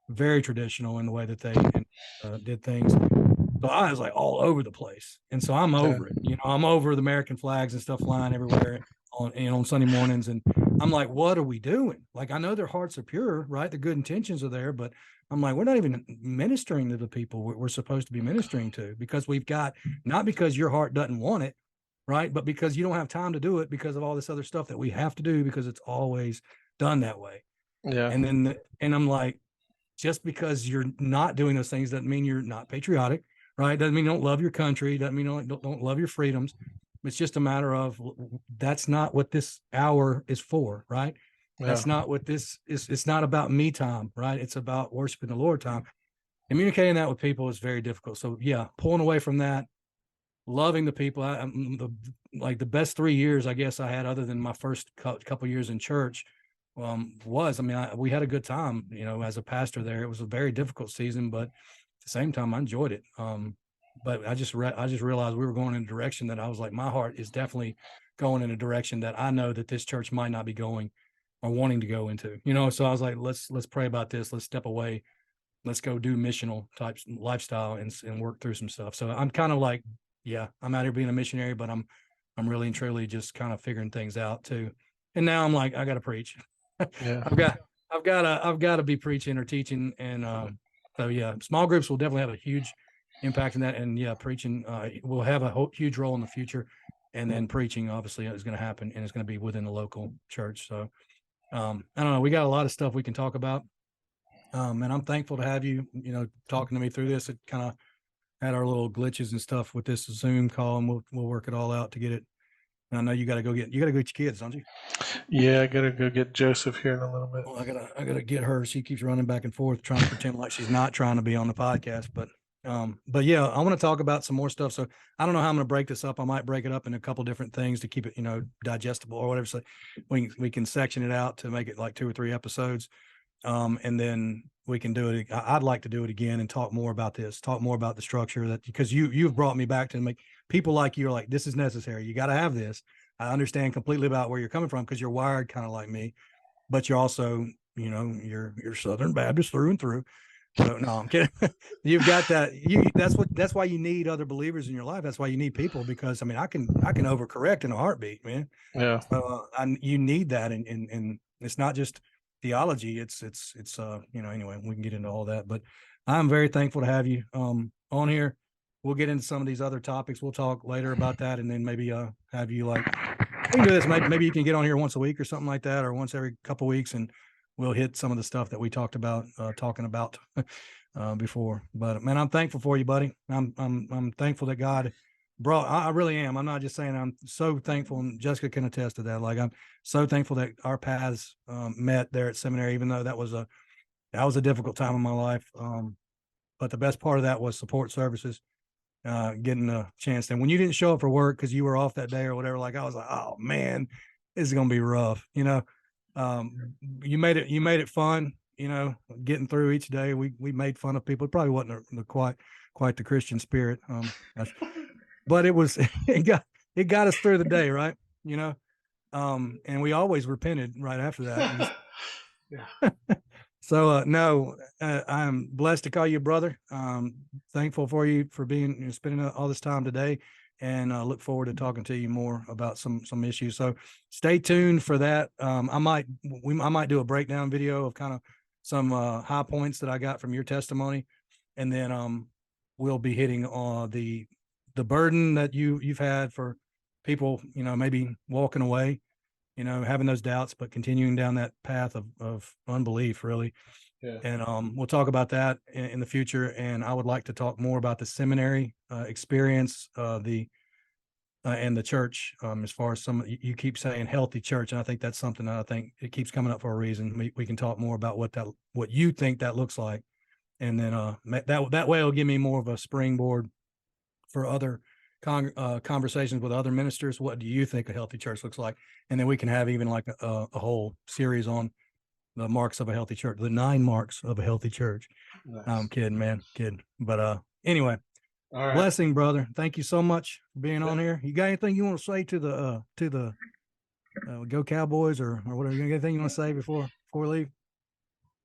very traditional in the way that they did things. So I was like all over the place. And so I'm over it. I'm over the American flags and stuff flying everywhere on Sunday mornings. And I'm like, what are we doing? Like, I know their hearts are pure, right? The good intentions are there, but I'm like, we're not even ministering to the people we're supposed to be ministering to, because we've got, not because your heart doesn't want it, right? But because you don't have time to do it because of all this other stuff that we have to do because it's always done that way. Yeah. And I'm like, just because you're not doing those things doesn't mean you're not patriotic, right? Doesn't mean you don't love your country. Doesn't mean you don't love your freedoms. It's just a matter of, that's not what this hour is for, right? Yeah. That's not what this is. It's not about me time, right? It's about worshiping the Lord time. Communicating that with people is very difficult. So yeah, pulling away from that, loving the people. The best 3 years, I guess, I had, other than my first couple years in church, we had a good time, as a pastor there. It was a very difficult season, but at the same time, I enjoyed it. But I just realized we were going in a direction that I was like, my heart is definitely going in a direction that I know that this church might not be going or wanting to go into, so I was like, let's pray about this. Let's step away. Let's go do missional type lifestyle and work through some stuff. So I'm kind of like, yeah, I'm out here being a missionary, but I'm really and truly just kind of figuring things out too. And now I'm like, I got to preach. Yeah. I've got to be preaching or teaching. And so yeah, small groups will definitely have a huge impact in that. And yeah, preaching will have a huge role in the future. And then preaching obviously is going to happen, and it's going to be within the local church. So I don't know. We got a lot of stuff we can talk about. And I'm thankful to have you, talking to me through this. It kind of had our little glitches and stuff with this Zoom call, and we'll work it all out to get it. And I know you got to go get your kids, don't you? Yeah, I gotta go get Joseph here in a little bit. Well, I gotta get her. She keeps running back and forth, trying to pretend like she's not trying to be on the podcast. But yeah, I want to talk about some more stuff. So I don't know how I'm going to break this up. I might break it up in a couple different things to keep it, digestible or whatever. So we can section it out to make it like 2 or 3 episodes. And then we can do it. I'd like to do it again and talk more about this, talk more about the structure, because you've brought me back to make people like you are like, this is necessary. You got to have this. I understand completely about where you're coming from, because you're wired kind of like me, but you're also, you're Southern Baptist through and through. So no, I'm kidding. You've got that. That's why you need other believers in your life. That's why you need people, because I can overcorrect in a heartbeat, man. Yeah. So you need that. And it's not just theology. It's anyway, we can get into all that, but I'm very thankful to have you on here. We'll get into some of these other topics. We'll talk later about that. And then maybe have you, like, we can do this. Maybe you can get on here once a week or something like that, or once every couple of weeks, and we'll hit some of the stuff that we talked about talking about before. But man, I'm thankful for you, buddy. I'm thankful that God brought, I really am. I'm not just saying, I'm so thankful, and Jessica can attest to that. Like, I'm so thankful that our paths met there at seminary, even though that was a difficult time in my life. But the best part of that was support services, getting a chance. And when you didn't show up for work because you were off that day or whatever, like, I was like, oh man, this is going to be rough. You made it fun, getting through each day. We made fun of people. It probably wasn't quite the Christian spirit. But it was, it got us through the day. Right. And we always repented right after that. We just, Yeah. so no, I'm blessed to call you brother. Thankful for you for being spending all this time today, and look forward to talking to you more about some issues. So stay tuned for that. I might do a breakdown video of kind of some high points that I got from your testimony, and then we'll be hitting on the burden that you've had for people, maybe walking away, having those doubts, but continuing down that path of unbelief, really. Yeah. And we'll talk about that in the future. And I would like to talk more about the seminary experience, and the church, as far as you keep saying healthy church. And I think that's something that I think it keeps coming up for a reason. We can talk more about what you think that looks like. And then that way it'll give me more of a springboard for other conversations with other ministers. What do you think a healthy church looks like? And then we can have even like a whole series on the marks of a healthy church, the 9 marks of a healthy church. Nice. I'm kidding, man, kidding. But anyway, All right. blessing, brother. Thank you so much for being on here. You got anything you want to say to the Go Cowboys or whatever? You got anything you want to say before we leave?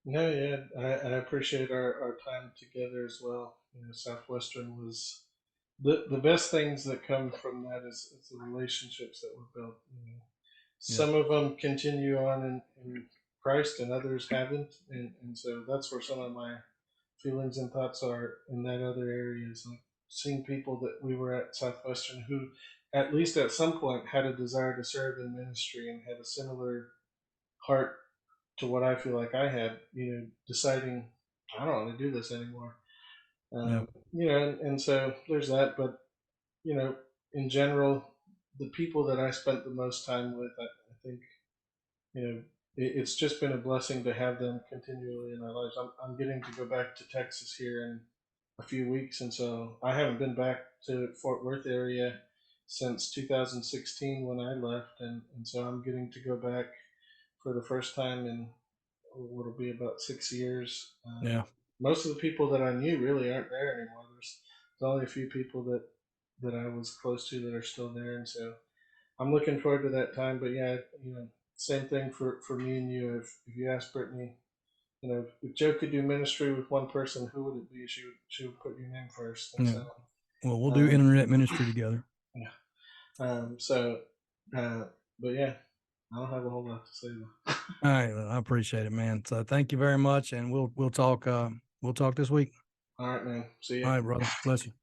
No, yeah, I appreciate our time together as well. Southwestern was the best things that come from that is the relationships that were built. Some of them continue on in Christ, and others haven't, and so that's where some of my feelings and thoughts are in that other areas. Like seeing people that we were at Southwestern who, at least at some point, had a desire to serve in ministry and had a similar heart to what I feel like I had, deciding I don't want to do this anymore. Yeah. And so there's that. But you know, in general, the people that I spent the most time with, I think, it's just been a blessing to have them continually in our lives. I'm getting to go back to Texas here in a few weeks, and so I haven't been back to Fort Worth area since 2016 when I left, and so I'm getting to go back for the first time in what'll be about 6 years. Yeah. Most of the people that I knew really aren't there anymore. There's only a few people that I was close to that are still there, and so I'm looking forward to that time. But yeah, same thing for me and you. If you ask Brittany, if Joe could do ministry with one person, who would it be? She would put your name first, and Yeah. so Well, we'll do internet ministry together. yeah. So, but yeah, I don't have a whole lot to say though. All right. Well, I appreciate it, man. So thank you very much. And we'll talk this week. All right, man. See All ya. right, brother. Bless you.